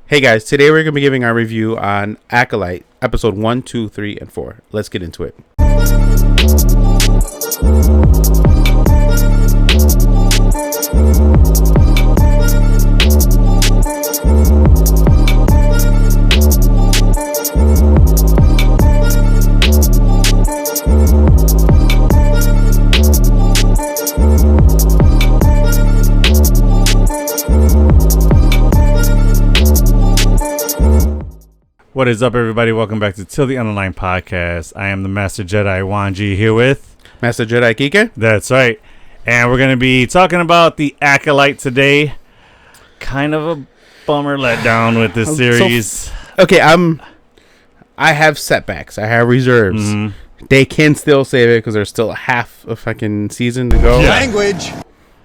Hey guys, today we're going to be giving our review on Acolyte, episode 1, 2, 3, and 4. Let's get into it. What is up, everybody? Welcome back to Till the End of the Line podcast. I am the Master Jedi Wanji here with Master Jedi Kike? That's right. And we're going to be talking about the Acolyte today. Kind of a bummer letdown with this series. I have setbacks. I have reserves. Mm-hmm. They can still save it because there's still half a fucking season to go. Yeah. Language.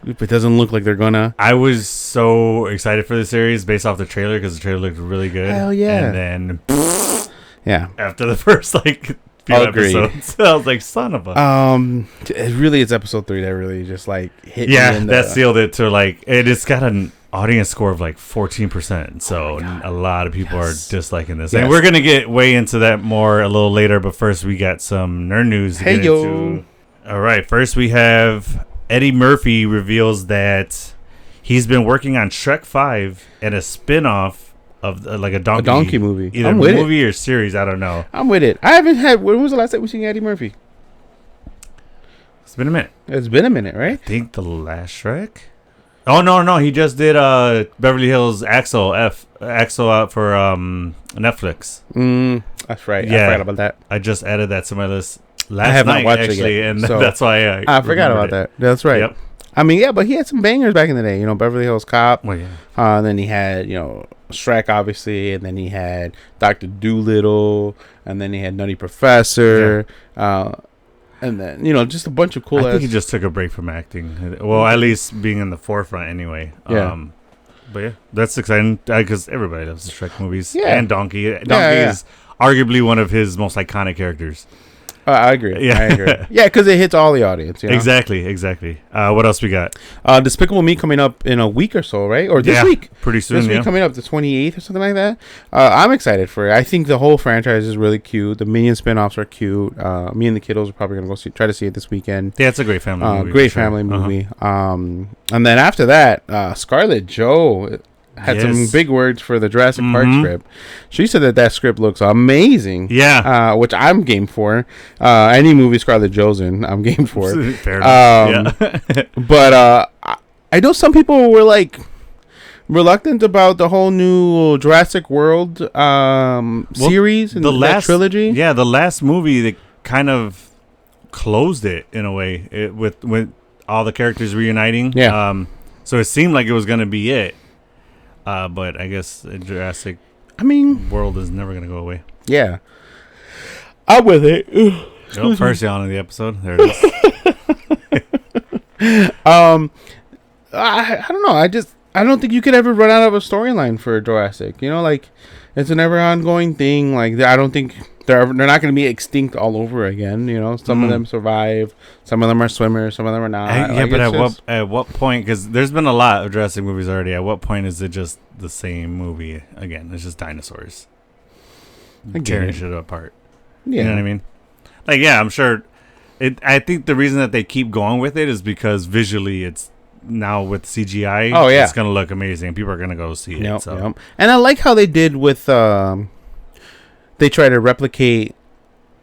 It doesn't look like they're gonna. I was so excited for the series based off the trailer because the trailer looked really good. Hell yeah. And then, yeah. After the first few episodes, I was like, son of a. It's episode 3 that really just hit me. Yeah, that sealed it to it's got an audience score of 14%. So a lot of people are disliking this. Yes. And we're gonna get way into that more a little later. But first, we got some nerd news to get into. All right, first we have. Eddie Murphy reveals that he's been working on Shrek 5 and a spin-off of a donkey movie. Either a movie or series, I don't know. I'm with it. I haven't had... When was the last time we seen Eddie Murphy? It's been a minute. It's been a minute, right? I think the last Shrek? Oh, no. He just did Beverly Hills Axel out for Netflix. That's right. Yeah, I forgot about that. I just added that to my list. I have not watched it yet, and so that's why I forgot about that. That's right. Yep. I mean, yeah, but he had some bangers back in the day. You know, Beverly Hills Cop. Well, yeah. Then he had, Shrek, obviously, and then he had Dr. Dolittle, and then he had Nutty Professor, and then just a bunch of cool. I think he just took a break from acting. Well, at least being in the forefront, anyway. Yeah. But yeah, that's exciting because everybody loves the Shrek movies. Yeah. And Donkey. Donkey is arguably one of his most iconic characters. I agree. Yeah. I agree. Yeah, because it hits all the audience. Exactly. What else we got? Despicable Me coming up in a week or so, right? Or this week. Pretty soon, This week coming up, the 28th or something like that. I'm excited for it. I think the whole franchise is really cute. The Minion spinoffs are cute. Me and the kiddos are probably going to try to see it this weekend. Yeah, it's a great family movie. Great family movie. And then after that, Scarlett Jo had some big words for the Jurassic Park script. She said that script looks amazing. Yeah. Which I'm game for. Any movie Scarlett Jo's in, I'm game for. Fair enough. But I know some people were reluctant about the whole new Jurassic World series and the last trilogy. Yeah, the last movie that kind of closed it in a way with all the characters reuniting. Yeah. So it seemed like it was going to be it. But I guess Jurassic World is never going to go away. Yeah. I'm with it. First yawn of the episode. There it is. I don't know. I don't think you could ever run out of a storyline for Jurassic. It's an ever ongoing thing. I don't think they're not going to be extinct all over again. Some of them survive. Some of them are swimmers. Some of them are not. But at what point? Because there's been a lot of Jurassic movies already. At what point is it just the same movie again? It's just dinosaurs tearing shit apart. Yeah. You know what I mean? I'm sure. I think the reason that they keep going with it is because visually it's now with CGI. Oh yeah, it's gonna look amazing. People are gonna go see it. Yep. And I like how they did with. They try to replicate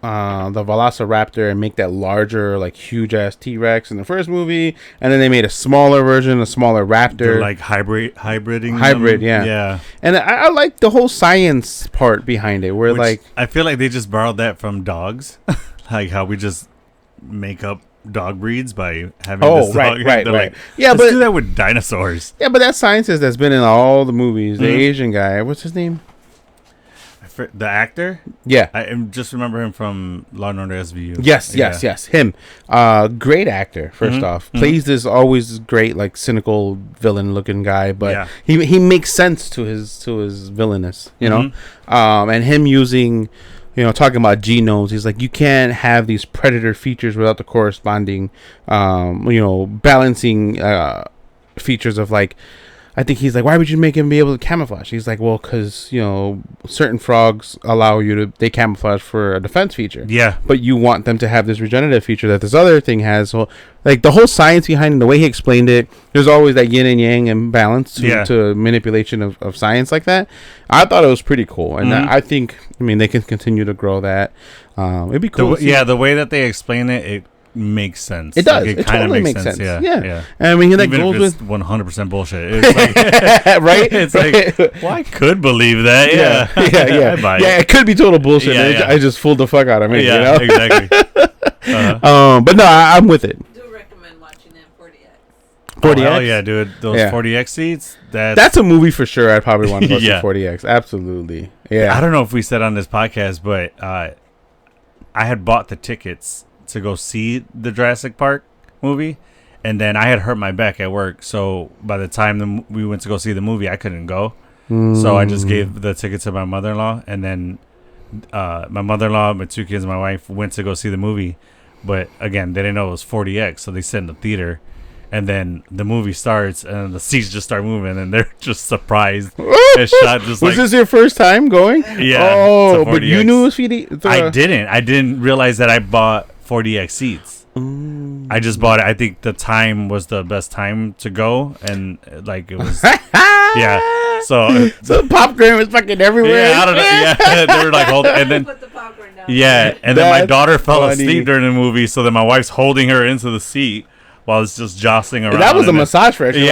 the Velociraptor and make that larger, huge ass T-Rex in the first movie, and then they made a smaller version, a smaller raptor. They're hybriding. Hybrid, them. Yeah. And I like the whole science part behind it, where I feel like they just borrowed that from dogs, how we just make up dog breeds by having this dog. Right. Let's do that with dinosaurs. Yeah, but that scientist that's been in all the movies, the Asian guy, what's his name? The actor? Yeah. I just remember him from Law & Order SVU. Yes. Him. Great actor, first off. Plays this always great, cynical villain-looking guy, but he makes sense to his villainous, and him using... talking about genomes, he's like, you can't have these predator features without the corresponding, balancing features of I think he's like, why would you make him be able to camouflage? He's like, well, because, you know, certain frogs allow you to, they camouflage for a defense feature. Yeah. But you want them to have this regenerative feature that this other thing has. So, like, the whole science behind it, the way he explained it, there's always that yin and yang imbalance to manipulation of science like that. I thought it was pretty cool. And I think, I mean, they can continue to grow that. It'd be cool. The way that they explain it makes sense. It does. Like, it kind of totally makes sense. Yeah. And I mean, that goes with 100% bullshit. It's like, right? It's like, well, I could believe that. Yeah. It could be total bullshit. I just fooled the fuck out of me. Yeah, you know? Exactly. But no, I'm with it. Do recommend watching it 40X. 40X? Oh, yeah, dude. Those 40X seats. That's a movie for sure. I'd probably want to go see 40X. Absolutely. Yeah. I don't know if we said on this podcast, but I had bought the tickets to go see the Jurassic Park movie, and then I had hurt my back at work, so by the time we went to go see the movie, I couldn't go. So I just gave the ticket to my mother-in-law, and then my mother-in-law, my 2 kids, and my wife went to go see the movie, but again, they didn't know it was 40X, so they sat in the theater, and then the movie starts, and the seats just start moving, and they're just surprised. Shot just was this your first time going? Yeah. Oh, but you knew it was 40X? I didn't realize that I bought 40X seats. I just bought it. I think the time was the best time to go, and like it was. So the popcorn was fucking everywhere. Yeah, I don't know. Yeah, they were like holding, and then put the popcorn down. Yeah, and then my daughter fell asleep during the movie, so then my wife's holding her into the seat while it's just jostling around. That was a massage for her. She's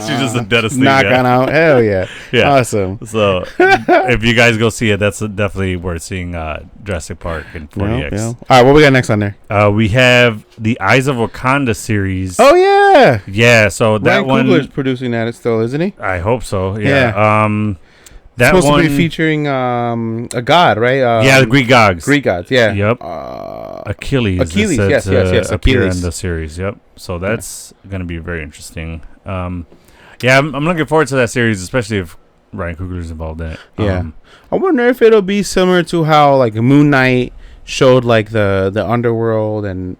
just a dead asleep. Knocking out. Hell yeah. Yeah. Awesome. So if you guys go see it, that's definitely worth seeing Jurassic Park and 40X. Yeah. All right, what we got next on there? We have the Eyes of Wakanda series. Oh, yeah. Yeah, so that Ryan one. Coogler's producing that still, isn't he? I hope so. Yeah. That supposed one to be featuring a god, right? The Greek gods. Greek gods, yeah. Yep. Achilles, yes. Appear Achilles in the series. Yep. So that's going to be very interesting. I'm looking forward to that series, especially if Ryan Coogler's involved in it. Yeah. I wonder if it'll be similar to how like Moon Knight showed like the underworld and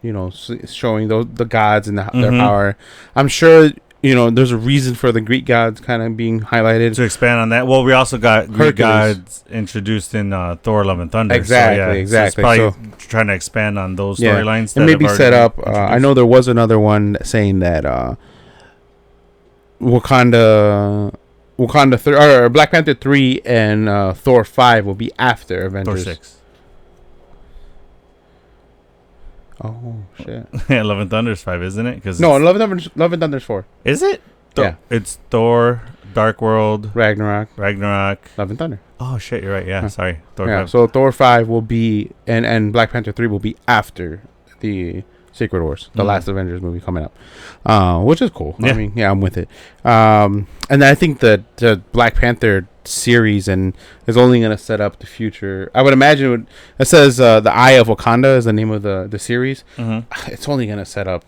showing the gods and their power. I'm sure. There's a reason for the Greek gods kind of being highlighted. To expand on that, well, we also got Greek gods introduced in Thor: Love and Thunder. Exactly. So it's probably trying to expand on those storylines. And maybe set up. I know there was another one saying that Wakanda 3, or Black Panther 3 and Thor 5 will be after Avengers. Thor 6. Oh shit! Yeah, Love and Thunder's 5, isn't it? No, Love and Thunder's 4. Is it? Yeah, it's Thor, Dark World, Ragnarok, Love and Thunder. Oh shit, you're right. Yeah, sorry. Thor 5. So Thor 5 will be and Black Panther 3 will be after the Secret Wars, the last Avengers movie coming up, which is cool. Yeah. I mean, I'm with it. And I think that the Black Panther series is only going to set up the future. I would imagine it says the Eye of Wakanda is the name of the series. It's only going to set up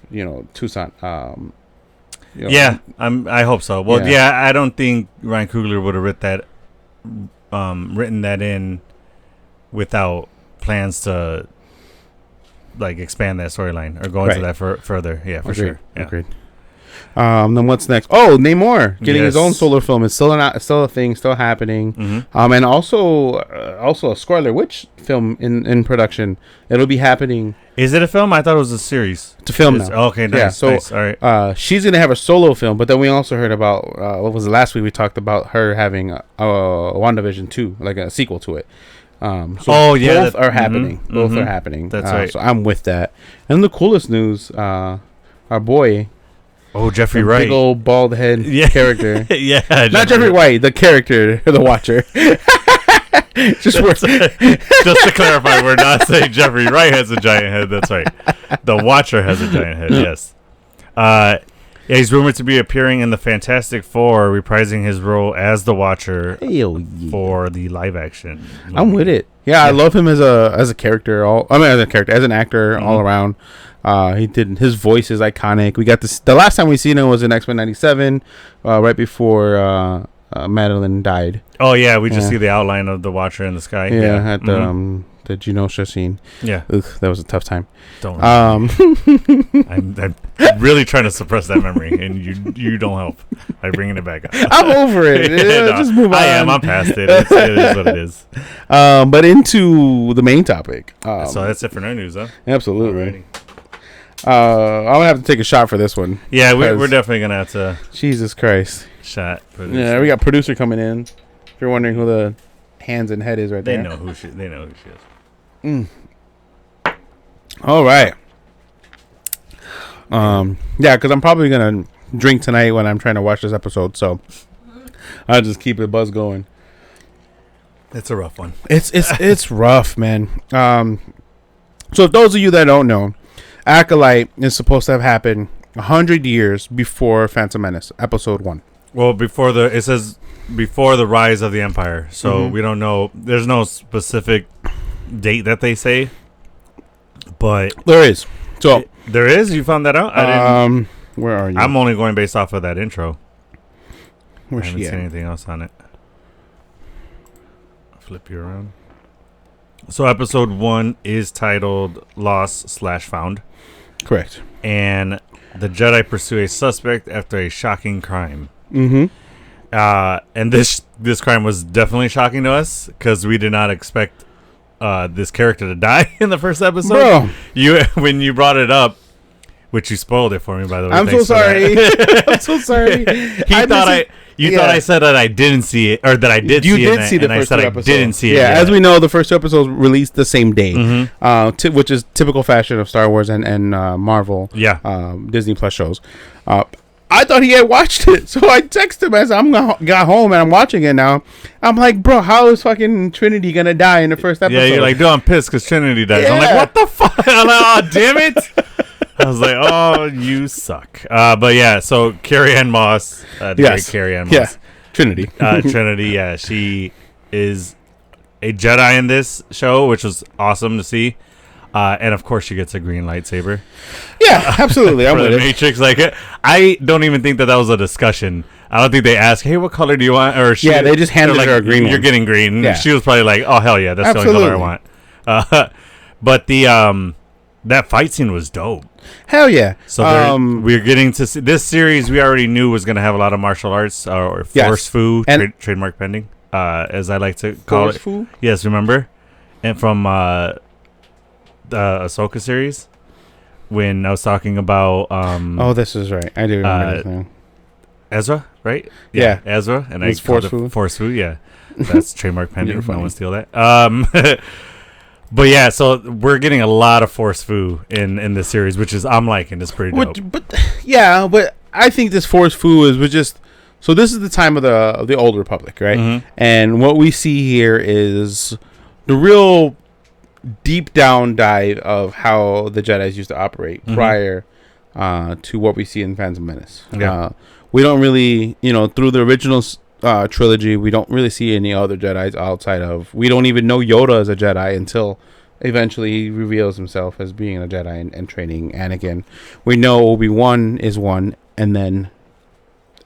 Tucson. I hope so. Well, I don't think Ryan Coogler would have written that in without plans to like expand that storyline or go into that further. Yeah, for sure. Yeah. Agreed. Then what's next? Oh, Namor getting his own solo film is still a thing, still happening. And also a Scarlet Witch film in production. It'll be happening. Is it a film? I thought it was a series. It's a film now. Okay, nice. Yeah, so nice. All right. She's gonna have a solo film, but then we also heard about what was it last week? We talked about her having a WandaVision 2, like a sequel to it. Both are happening. Both are happening. That's right. So I'm with that. And the coolest news, our boy. Oh, Jeffrey Wright. Big old bald head character. Yeah. Not Jeffrey Wright, the character, the Watcher. just to clarify, we're not saying Jeffrey Wright has a giant head. That's right. The Watcher has a giant head, yes. He's rumored to be appearing in the Fantastic Four, reprising his role as the Watcher for the live action movie. I'm with it. Yeah, I love him as a character. As an actor all around. His voice is iconic. We got this. The last time we seen him was in X-Men '97, right before Madeline died. Oh yeah, we just see the outline of the Watcher in the sky. Yeah, at the Genosha scene. Yeah, ugh, that was a tough time. Don't. I'm really trying to suppress that memory, and you don't help by bringing it back up. I'm over it. No, just move on. I'm past it. It is what it is. But into the main topic. So that's it for no news, huh? Absolutely. I'm gonna have to take a shot for this one. Yeah, we're definitely gonna have to. Jesus Christ. Shot. For this. Yeah, we got producer coming in. If you're wondering who the hands and head is right there. They know who she is. All right. Yeah, because I'm probably gonna drink tonight when I'm trying to watch this episode, so I'll just keep the buzz going. It's a rough one. It's rough, man. So if those of you that don't know, Acolyte is supposed to have happened 100 years before Phantom Menace, episode 1. Well, it says before the rise of the Empire, so we don't know. There's no specific date that they say. But there is. So there is. You found that out? I didn't. Where are you? I'm only going based off of that intro. Where's I haven't she seen at? anything else on it. Flip you around. So episode 1 is titled Lost/Found. Correct. And the Jedi pursue a suspect after a shocking crime. Mm-hmm. And this crime was definitely shocking to us because we did not expect this character to die in the first episode. Bro. When you brought it up, which you spoiled it for me, by the way. I'm so sorry. I'm so sorry. You thought I said that I didn't see it, or that I did see it. You did see the first two episodes. I didn't see it. Yeah, yet. as we know, the first 2 episodes released the same day, which is typical fashion of Star Wars and Marvel. Yeah. Disney Plus shows. I thought he had watched it, so I texted him as got home and I'm watching it now. I'm like, bro, how is fucking Trinity gonna die in the first episode? Yeah, you're like, dude, I'm pissed because Trinity dies. Yeah. I'm like, what the fuck? I'm like, oh, damn it. I was like, oh, you suck. But yeah, so Carrie-Anne Moss, great Carrie-Anne Moss. Yeah, Trinity. Trinity, yeah, she is a Jedi in this show, which was awesome to see. And of course, she gets a green lightsaber. Yeah, absolutely. I'm for with the it. Matrix. Like, I don't even think that was a discussion. I don't think they asked, "Hey, what color do you want?" Or they just handed her a green one. You're getting green. Yeah. She was probably like, "Oh hell yeah, that's the only color I want." But the that fight scene was dope. Hell yeah. So we're getting to see this series. We already knew was going to have a lot of martial arts or force fu, trademark pending, as I like to call it. Fu? Yes, remember? And from the Ahsoka series, when I was talking about this is right. I do remember this now. Ezra, right? Yeah. Ezra, and it's I called force fu. it force fu. Yeah, that's trademark pending. You're No funny. one steal that. But yeah, so we're getting a lot of force fu in this series, which is I'm liking. It's pretty dope. But I think this force fu was just so. This is the time of the old Republic, right? Mm-hmm. And what we see here is the real deep down dive of how the Jedi's used to operate prior to what we see in Phantom Menace. Yeah. We don't really, through the original trilogy, we don't really see any other Jedis outside of. We don't even know Yoda as a Jedi until eventually he reveals himself as being a Jedi and training Anakin. We know Obi-Wan is one, and then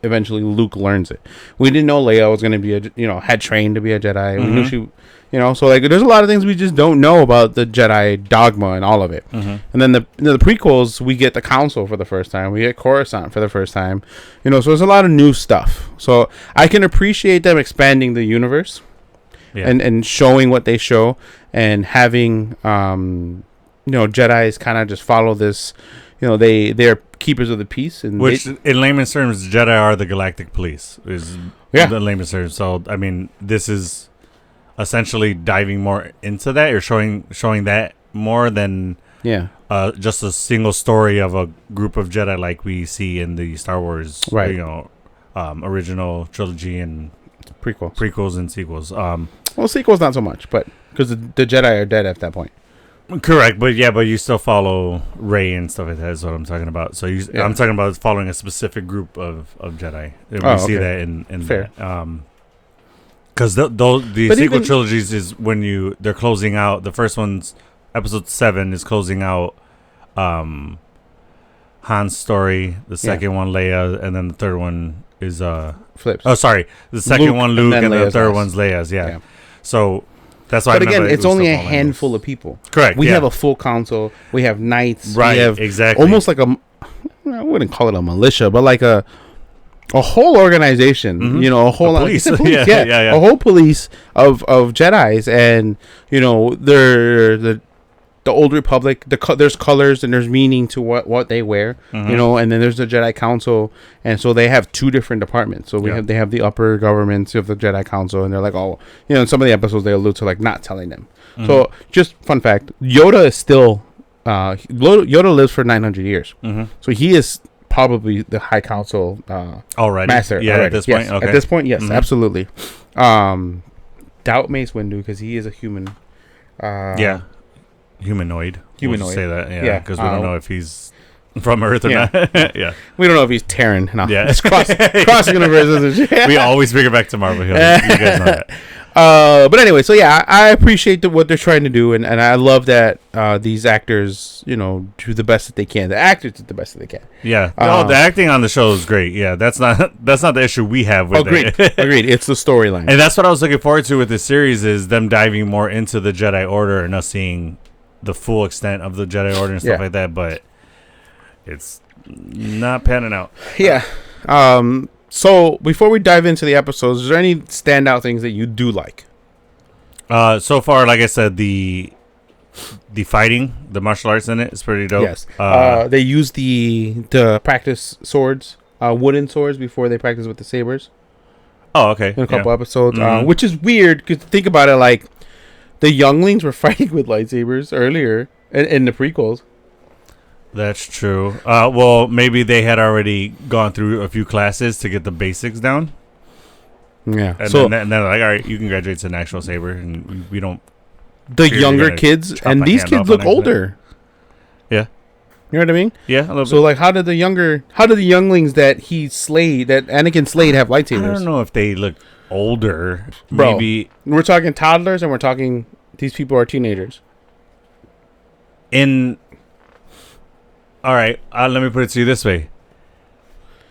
eventually Luke learns it. We didn't know Leia was going to be had trained to be a Jedi. We knew she. So like there's a lot of things we just don't know about the Jedi dogma and all of it. And then the prequels, we get the Council for the first time. We get Coruscant for the first time. So there's a lot of new stuff. So I can appreciate them expanding the universe and showing what they show and having Jedis kind of just follow this. They're keepers of the peace, and which in layman's terms, Jedi are the galactic police. Is the layman's terms. So I mean, this is essentially diving more into that, or showing that more than just a single story of a group of Jedi like we see in the Star Wars original trilogy and prequels and sequels. Sequels not so much, but because the Jedi are dead at that point. Correct, but you still follow Rey and stuff like that is what I'm talking about. So I'm talking about following a specific group of Jedi. And we see that in fair. Because the sequel trilogies is when they're closing out. The first one's episode 7 is closing out Han's story. The second one, Leia, and then the third one is Flips. Oh, sorry. The second one, Luke, and the third one's Leia's. Yeah. So that's why. But again, it's only a handful of people. Correct. We have a full council. We have knights. Right. We have exactly. Almost like I wouldn't call it a militia, but like a whole organization. Mm-hmm. You know, a whole police. A whole police of Jedis, and you know, they're the old Republic. There's colors and there's meaning to what they wear. Mm-hmm. You know, and then there's the Jedi Council, and so they have two different departments. So they have the upper governments of the Jedi Council, and they're like, oh, you know, in some of the episodes they allude to like not telling them. Mm-hmm. So just fun fact: Yoda is still Yoda lives for 900 years. Mm-hmm. So he is probably the High Council already. master. Yeah, already. at this yes. point. Okay. At this point, yes, mm-hmm. absolutely. Doubt Mace Windu because he is a human. Humanoid. We'll just say that. Yeah. Because we don't know if he's from Earth or not. Yeah. We don't know if he's Terran. No. Yeah. It's cross universes. We always bring it back to Marvel Hill. You guys know that. But anyway, so yeah, I appreciate what they're trying to do, and I love that these actors, you know, do the best that they can. The actors do the best that they can. Yeah. The acting on the show is great. Yeah, that's not the issue we have with it. Agreed. It's the storyline, and that's what I was looking forward to with this series is them diving more into the Jedi Order and us seeing the full extent of the Jedi Order and stuff like that. But it's not panning out. Yeah. So before we dive into the episodes, is there any standout things that you do like? So far, like I said, the fighting, the martial arts in it is pretty dope. Yes. They use the practice swords, wooden swords, before they practice with the sabers. Oh, okay. In a couple episodes, which is weird because think about it, like the younglings were fighting with lightsabers earlier in the prequels. That's true. Well, maybe they had already gone through a few classes to get the basics down. Yeah. And then they're like, all right, you can graduate to an actual saber, and we don't. The younger kids, and these kids look older. Yeah. You know what I mean? Yeah, a little bit. So, like, how did the younglings that Anakin slayed, have lightsabers? I don't know if they look older. Bro, maybe. We're talking toddlers, and we're talking, these people are teenagers. All right, let me put it to you this way.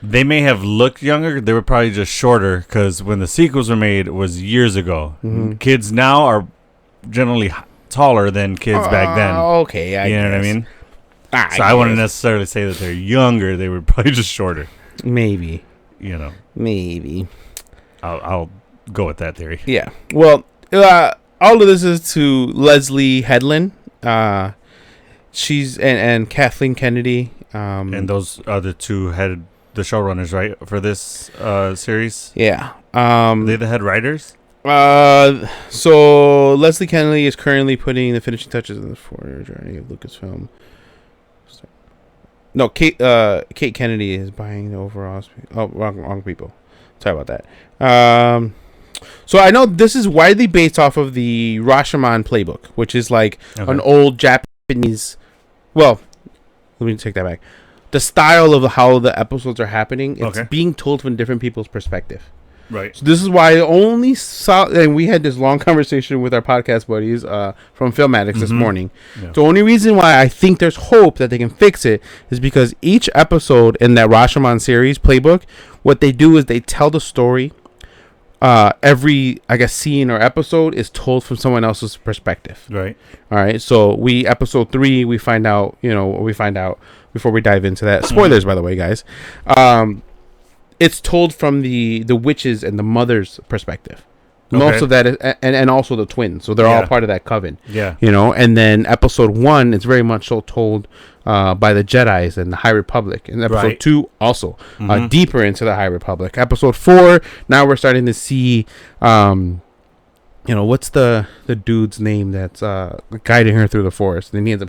They may have looked younger. They were probably just shorter because when the sequels were made, it was years ago. Mm-hmm. Kids now are generally taller than kids back then. Okay, I guess. Know what I mean? I wouldn't necessarily say that they're younger. They were probably just shorter. Maybe. You know. Maybe. I'll go with that theory. Yeah. Well, all of this is to Leslie Headland. She's and Kathleen Kennedy. And those other two had the showrunners, right, for this series? Yeah. They the head writers? So Leslie Kennedy is currently putting the finishing touches in the forward journey of Lucasfilm. No, Kate Kennedy is buying the overall. Oh, wrong people. Sorry about that. So I know this is widely based off of the Rashomon playbook, which is like an old Japanese. Well, let me take that back. The style of how the episodes are happening, it's being told from different people's perspective. Right. So this is why I only saw, and we had this long conversation with our podcast buddies from Filmatics this morning. Yeah. The only reason why I think there's hope that they can fix it is because each episode in that Rashomon series playbook, what they do is they tell the story. Every, I guess, scene or episode is told from someone else's perspective. Right. All right. So episode 3, we find out before we dive into that. Spoilers, by the way, guys. It's told from the witches and the mother's perspective. Most of that is, and also the twins. So they're all part of that coven. Yeah. You know, and then episode 1 is very much so told by the Jedis and the High Republic. And episode 2 also deeper into the High Republic. Episode 4, now we're starting to see, what's the dude's name that's guiding her through the forest. And then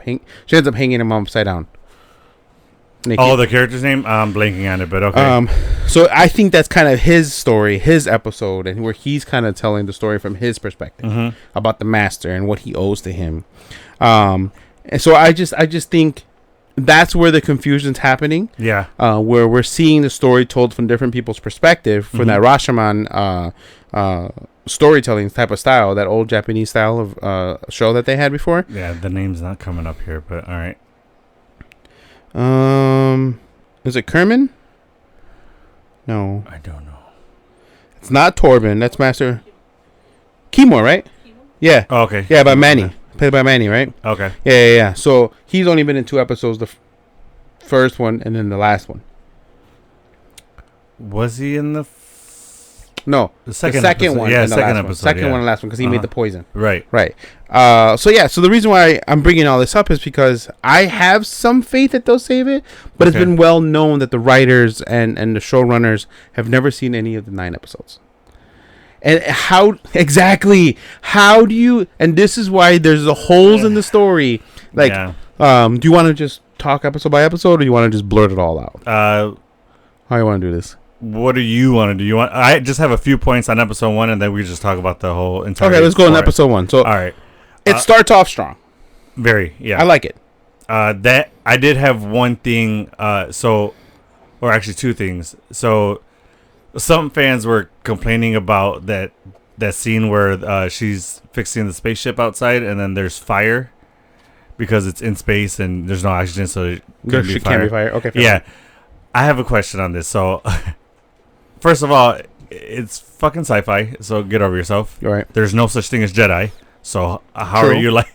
she ends up hanging him upside down. The character's name? I'm blanking on it, but okay. So I think that's kind of his story, his episode, and where he's kind of telling the story from his perspective about the master and what he owes to him. And so I just think that's where the confusion's happening. Yeah. Where we're seeing the story told from different people's perspective for that Rashomon storytelling type of style, that old Japanese style of show that they had before. Yeah, the name's not coming up here, but all right. Is it Kerman? No, I don't know. it's not Torben. That's Master Keymore, right? Yeah. Oh, okay. Yeah, by Manny. Okay. Played by Manny, right? Okay. Yeah. So he's only been in 2 episodes. The first one and then the last one. Was he in the? No, The second one. Yeah, and the second last episode. One. Second yeah. one and last one because he made the poison. Right. Right. So the reason why I'm bringing all this up is because I have some faith that they'll save it, but it's been well known that the writers and the showrunners have never seen any of the 9 episodes. And how do you? And this is why there's the holes in the story. Like, do you want to just talk episode by episode, or do you want to just blurt it all out? How do you want to do this? What do you want to do? I just have a few points on episode 1, and then we just talk about the whole entire. Okay, let's go on episode 1. So, all right, it starts off strong. Very, yeah. I like it. That I did have one thing. Or actually 2 things. So, some fans were complaining about that scene where she's fixing the spaceship outside, and then there's fire because it's in space and there's no oxygen, so There can't be fire. Okay. Yeah, I have a question on this. So. First of all, it's fucking sci-fi, so get over yourself. Right. There's no such thing as Jedi, so how True. are you like?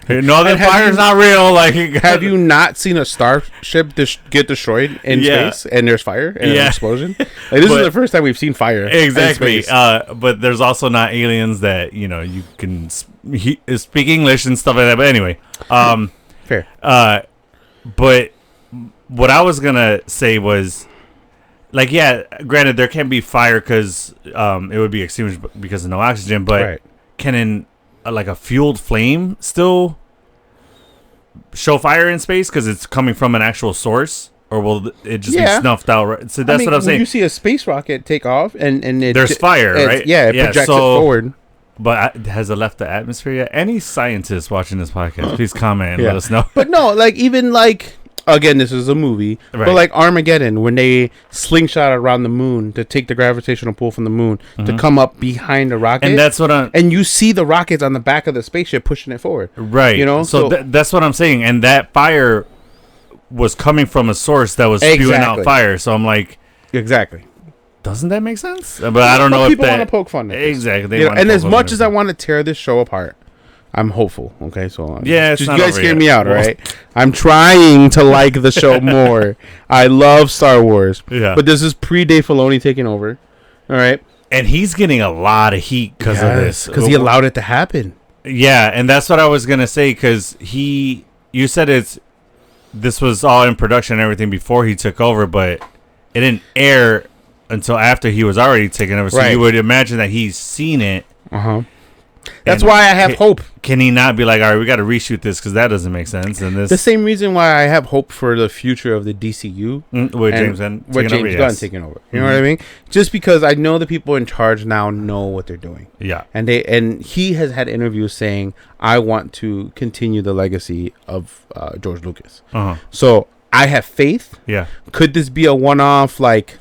No, the fire's not real. Like, have you not seen a starship get destroyed in space and there's fire and an explosion? Like, this is the first time we've seen fire. Exactly. But there's also not aliens that you can speak English and stuff like that. But anyway, fair. But what I was gonna say was. Like, yeah, granted, there can be fire because it would be extinguished because of no oxygen, but can a fueled flame still show fire in space because it's coming from an actual source? Or will it just be snuffed out? Right? So that's what I'm saying. You see a space rocket take off and there's fire, right? Yeah, it projects it forward. But has it left the atmosphere yet? Any scientists watching this podcast, please comment and let us know. But no, again, this is a movie, but like Armageddon, when they slingshot around the moon to take the gravitational pull from the moon to come up behind the rocket, and that's what and you see the rockets on the back of the spaceship pushing it forward, right? So that's what I'm saying, and that fire was coming from a source that was spewing out fire. So I'm like, exactly. Doesn't that make sense? But I don't know if people want to poke fun at this. Exactly. And as much as I want to tear this show apart, I'm hopeful. Okay, so yeah, just you guys hear me out, all right? I'm trying to like the show more. I love Star Wars, but this is pre-Dave Filoni taking over. All right, and he's getting a lot of heat because of this, because he allowed it to happen. Yeah, and that's what I was gonna say because you said this was all in production and everything before he took over, but it didn't air until after he was already taken over. So you would imagine that he's seen it. That's why I have hope. Can he not be like, all right, we got to reshoot this because that doesn't make sense? And this the same reason why I have hope for the future of the DCU with James Gunn taking over. You know what I mean? Just because I know the people in charge now know what they're doing. Yeah, and he has had interviews saying, I want to continue the legacy of George Lucas. So I have faith. Yeah, could this be a one-off like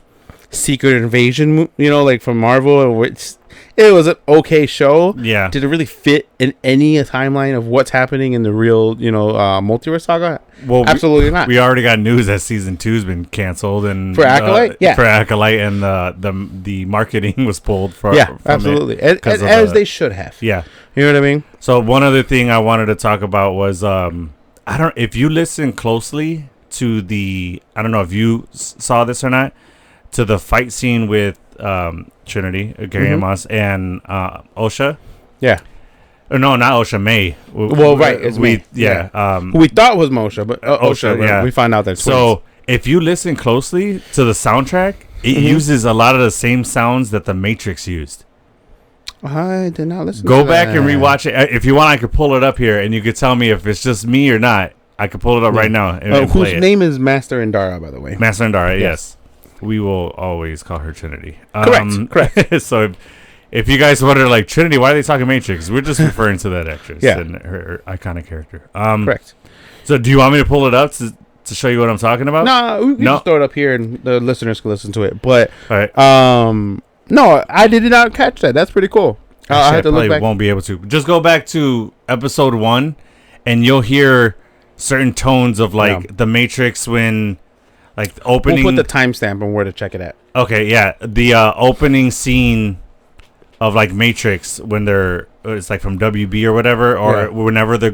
Secret Invasion? Like from Marvel, which. It was an okay show. Yeah. Did it really fit in any timeline of what's happening in the real, multiverse saga? Well, absolutely not. We already got news that season 2's been canceled, and for Acolyte, for Acolyte, and the marketing was pulled from absolutely, as they should have. Yeah, you know what I mean. So one other thing I wanted to talk about was if you listen closely to I don't know if you saw this or not, to the fight scene with Trinity, Gary Moss, and Osha. Yeah. Or no, not Osha, May. It's May. Who we thought was Mosha, but Osha, we found out that's so. If you listen closely to the soundtrack, it uses a lot of the same sounds that the Matrix used. I did not listen. Go back and rewatch it. If you want, I could pull it up here, and you could tell me if it's just me or not. I could pull it up right now and play it. Whose name is Master Indara, by the way? Master Indara, yes. We will always call her Trinity. Correct. So if you guys wonder, like, Trinity, why are they talking Matrix? We're just referring to that actress and her iconic character. Correct. So do you want me to pull it up to show you what I'm talking about? No, we can just throw it up here and the listeners can listen to it. But, all right. No, I did not catch that. That's pretty cool. I probably won't be able to. Just go back to episode 1 and you'll hear certain tones of like the Matrix when like the opening. We'll put the timestamp on where to check it at. Okay, yeah, the opening scene of like Matrix when it's like from WB or whatever, or whenever they're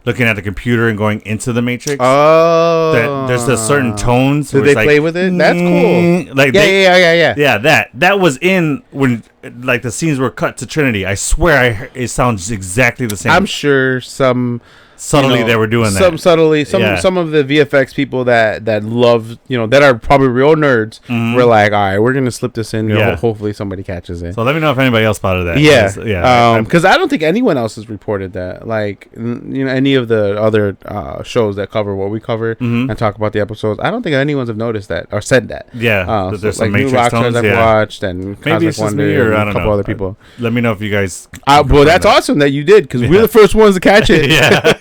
looking at the computer and going into the Matrix. Oh, there's a certain tones. Did they play with it? That's cool. Like yeah. Yeah, that was in when like the scenes were cut to Trinity. I swear, it sounds exactly the same. I'm sure some. Subtly, they were doing some of the VFX people that love, that are probably real nerds were like, all right, we're gonna slip this in. Hopefully somebody catches it. So let me know if anybody else spotted that. Because I don't think anyone else has reported that. Like, any of the other shows that cover what we cover and talk about the episodes. I don't think anyone's have noticed that or said that. Yeah, there's some Matrix New Rockstars I've watched and maybe it's just me or and a couple other people. Let me know if you guys. Well, that's awesome that you did because we're the first ones to catch it. Yeah.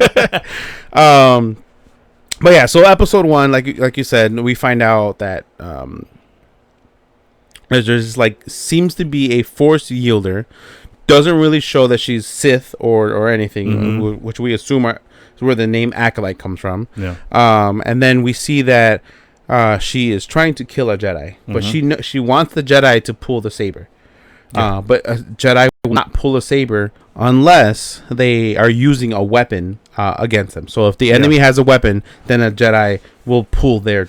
But yeah, so episode 1, like you said, we find out that there's like seems to be a force yielder. Doesn't really show that she's Sith or anything, which we assume is where the name Acolyte comes from. Yeah. And then we see that she is trying to kill a Jedi, but she wants the Jedi to pull the saber. Yeah. But a Jedi will not pull a saber unless they are using a weapon against them. So if the enemy has a weapon, then a Jedi will pull their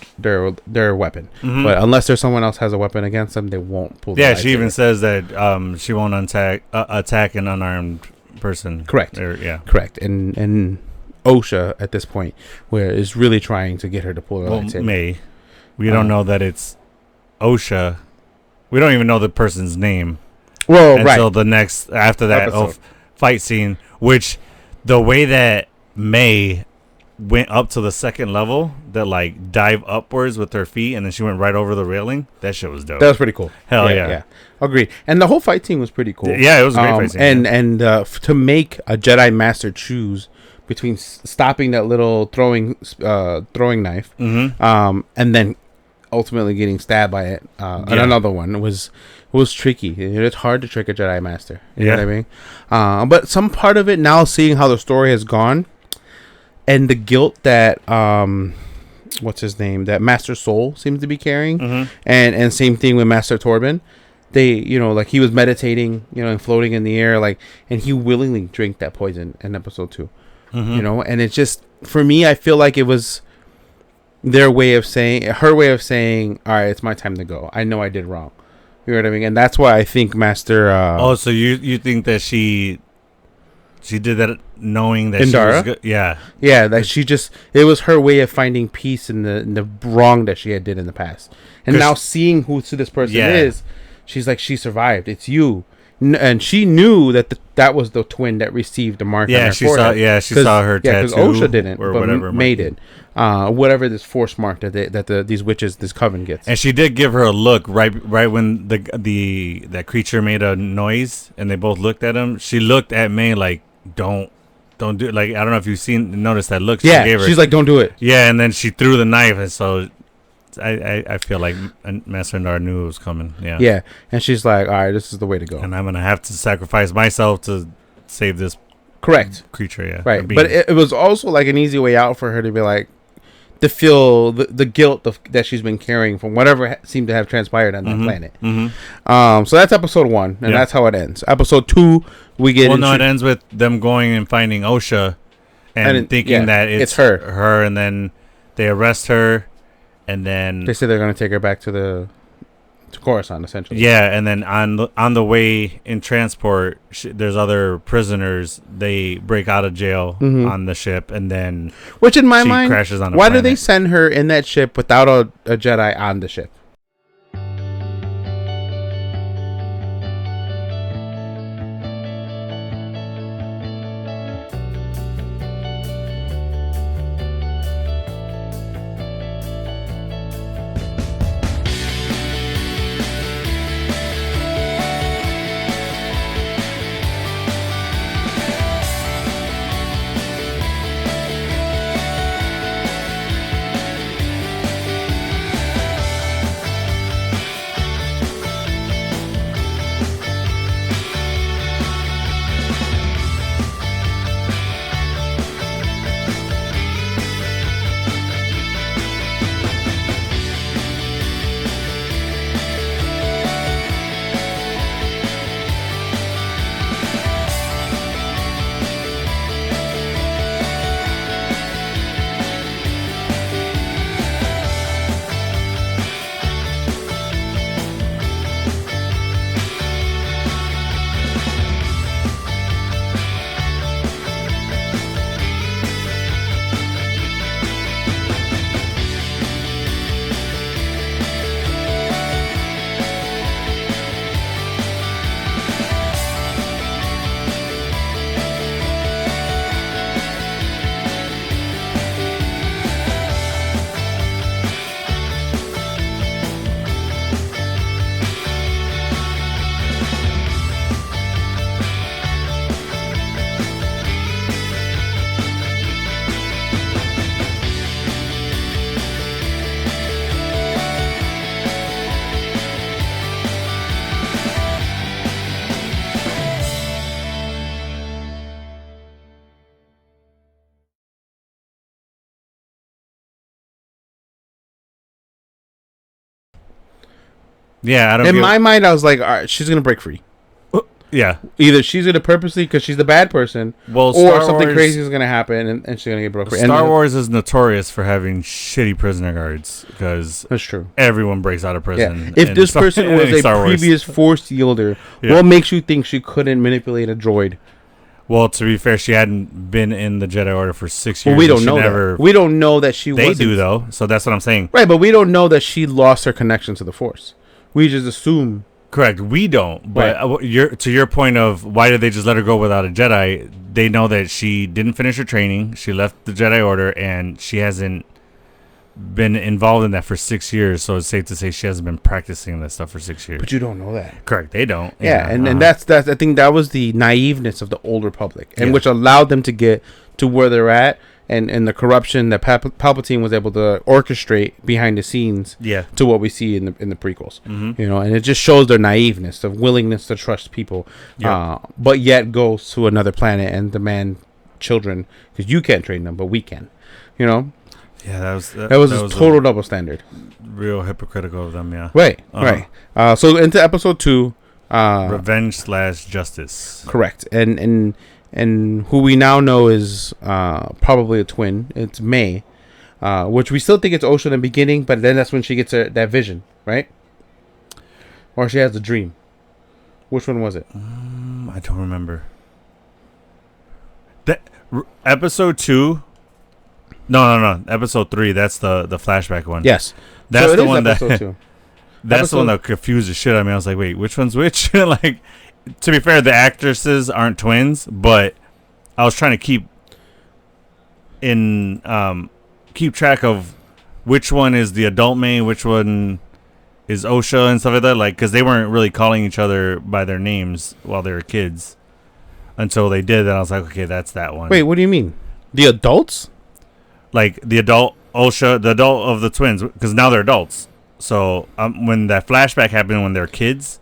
weapon. But unless there's someone else has a weapon against them, they won't pull. Yeah, she even says that she won't attack an unarmed person. Correct. Correct. And OSHA at this point, where is really trying to get her to pull her lightsaber. We don't know that it's OSHA. We don't even know the person's name. Well, until the next after that fight scene, which the way that May went up to the second level, that like dive upwards with her feet, and then she went right over the railing. That shit was dope. That was pretty cool. Hell yeah. Agreed. And the whole fight scene was pretty cool. Yeah, it was a great fight scene. And to make a Jedi Master choose between stopping that little throwing knife, and then ultimately getting stabbed by it, and another one was tricky. It's hard to trick a Jedi Master. You know what I mean? But some part of it now, seeing how the story has gone, and the guilt that what's his name, that Master Soul seems to be carrying, and same thing with Master Torben. They, like he was meditating, and floating in the air, like, and he willingly drank that poison in episode 2. And it's just, for me, I feel like it was her way of saying, all right, it's my time to go. I know I did wrong. You know what I mean? And that's why I think Master. So you think that she did that knowing that Indara? She was good? Yeah. Yeah, that it was her way of finding peace in the wrong that she had did in the past. And now seeing who this person is, she's like, she survived. It's you. And she knew that was the twin that received the mark on her forehead. She saw her tattoo. Because OSHA didn't, or but whatever May did. Whatever this force mark that these witches, this coven gets. And she did give her a look right when that creature made a noise, and they both looked at him. She looked at May like, don't do it. Like, I don't know if you've noticed that look. Yeah, she gave her. She's like, don't do it. Yeah, and then she threw the knife, and so I feel like Master Indara knew it was coming. Yeah, and she's like, all right, this is the way to go. And I'm gonna have to sacrifice myself to save this creature. Yeah, right. But it was also like an easy way out for her to be like, to feel the guilt that she's been carrying from whatever seemed to have transpired on that planet. So that's episode 1, and that's how it ends. Episode 2, we get it ends with them going and finding OSHA and thinking that it's her, and then they arrest her, and then they say they're going to take her back to Coruscant, essentially. Yeah, and then on the way in transport, there's other prisoners. They break out of jail on the ship, and then which in my mind crashes on. Why do they send her in that ship without a Jedi on the ship? Yeah, I don't. In my mind, I was like, all right, she's gonna break free. Yeah. Either she's gonna purposely because she's the bad person, or something crazy is gonna happen and she's gonna get broke free. Star Wars is notorious for having shitty prisoner guards because that's true. Everyone breaks out of prison. Yeah. If this person was a previous Force wielder, what makes you think she couldn't manipulate a droid? Well, to be fair, she hadn't been in the Jedi Order for 6 years. Well, we don't know that. We don't know that she. They do though, so that's what I'm saying. Right, but we don't know that she lost her connection to the Force. We just assume. Correct. We don't. But to your point of why did they just let her go without a Jedi? They know that she didn't finish her training. She left the Jedi Order, and she hasn't been involved in that for 6 years. So it's safe to say she hasn't been practicing that stuff for 6 years. But you don't know that. Correct. They don't. Yeah, and that's I think that was the naiveness of the Old Republic, and which allowed them to get to where they're at. And the corruption that Palpatine was able to orchestrate behind the scenes, to what we see in the prequels, you know, and it just shows their naiveness, the willingness to trust people, but yet go to another planet and demand children because you can't train them, but we can, you know. Yeah, that was a total double standard. Real hypocritical of them, yeah. Right, right. So into episode 2, revenge/justice. Correct, and who we now know is probably a twin. It's May, which we still think it's Osha in the beginning, but then that's when she gets that vision, right? Or she has a dream. Which one was it? I don't remember. Episode 2. No. Episode 3. That's the flashback one. Yes, that's the one that. That's the one that confused the shit out of me. I was like, wait, which one's which? Like. To be fair, the actresses aren't twins, but I was trying to keep track of which one is the adult May, which one is Osha and stuff like that. Like, because they weren't really calling each other by their names while they were kids until they did. And I was like, okay, that's that one. Wait, what do you mean? The adults? Like the adult Osha, the adult of the twins, because now they're adults. So when that flashback happened when they're kids.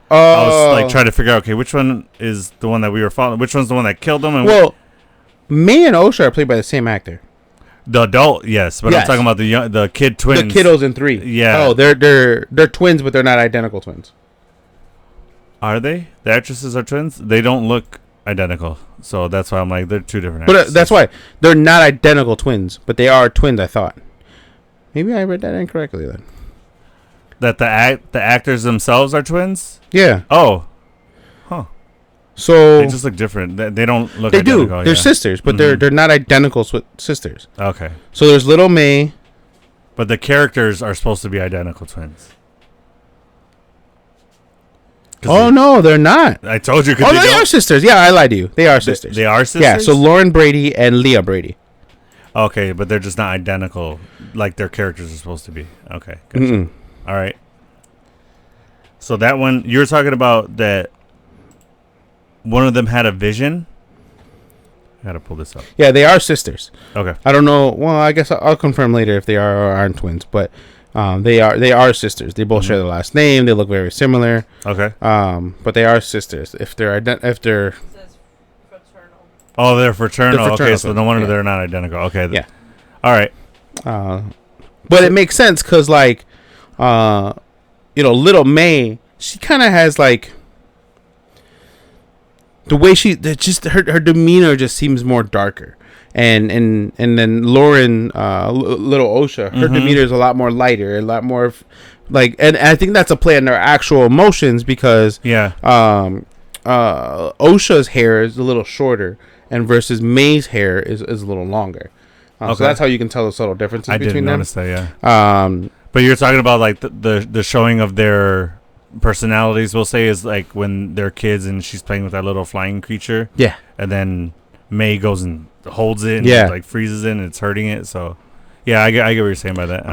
I was like trying to figure out, okay, which one is the one that we were following? Which one's the one that killed them? And May and Osha are played by the same actor. The adult, yes, but I'm talking about the kid twins. The kiddos in 3. Yeah. Oh, they're twins, but they're not identical twins. Are they? The actresses are twins. They don't look identical, so that's why I'm like they're two different. Actresses. But that's why they're not identical twins, but they are twins. I thought. Maybe I read that incorrectly then. That the actors themselves are twins? Yeah. Oh. Huh. So they just look different. They don't look they identical. They do. They're sisters, but they're not identical sisters. Okay. So there's little May. But the characters are supposed to be identical twins. Oh, no, they're not. I told you. Oh, they are sisters. Yeah, I lied to you. They are sisters. They are sisters? Yeah, so Lauren Brady and Leah Brady. Okay, but they're just not identical like their characters are supposed to be. Okay, gotcha. All right. So that one, you were talking about that one of them had a vision. I gotta pull this up. Yeah, they are sisters. Okay. I don't know. Well, I guess I'll confirm later if they are or aren't twins, but they are sisters. They both share the last name. They look very similar. Okay. But they are sisters. If they're It says fraternal. Oh, they're fraternal. Okay, so no wonder yeah. they're not identical. Okay. Yeah. All right. But it makes sense because, like, little May, she kind of has like the way her demeanor just seems more darker, and then Lauren, little Osha, her demeanor is a lot more lighter, a lot more like, and I think that's a play on their actual emotions because Osha's hair is a little shorter, and versus May's hair is a little longer. So that's how you can tell the subtle differences between them. I didn't notice that, yeah. But you're talking about like the showing of their personalities, we'll say, is like when they're kids and she's playing with that little flying creature. Yeah. And then May goes and holds it and like freezes it and it's hurting it. So, yeah, I get what you're saying by that.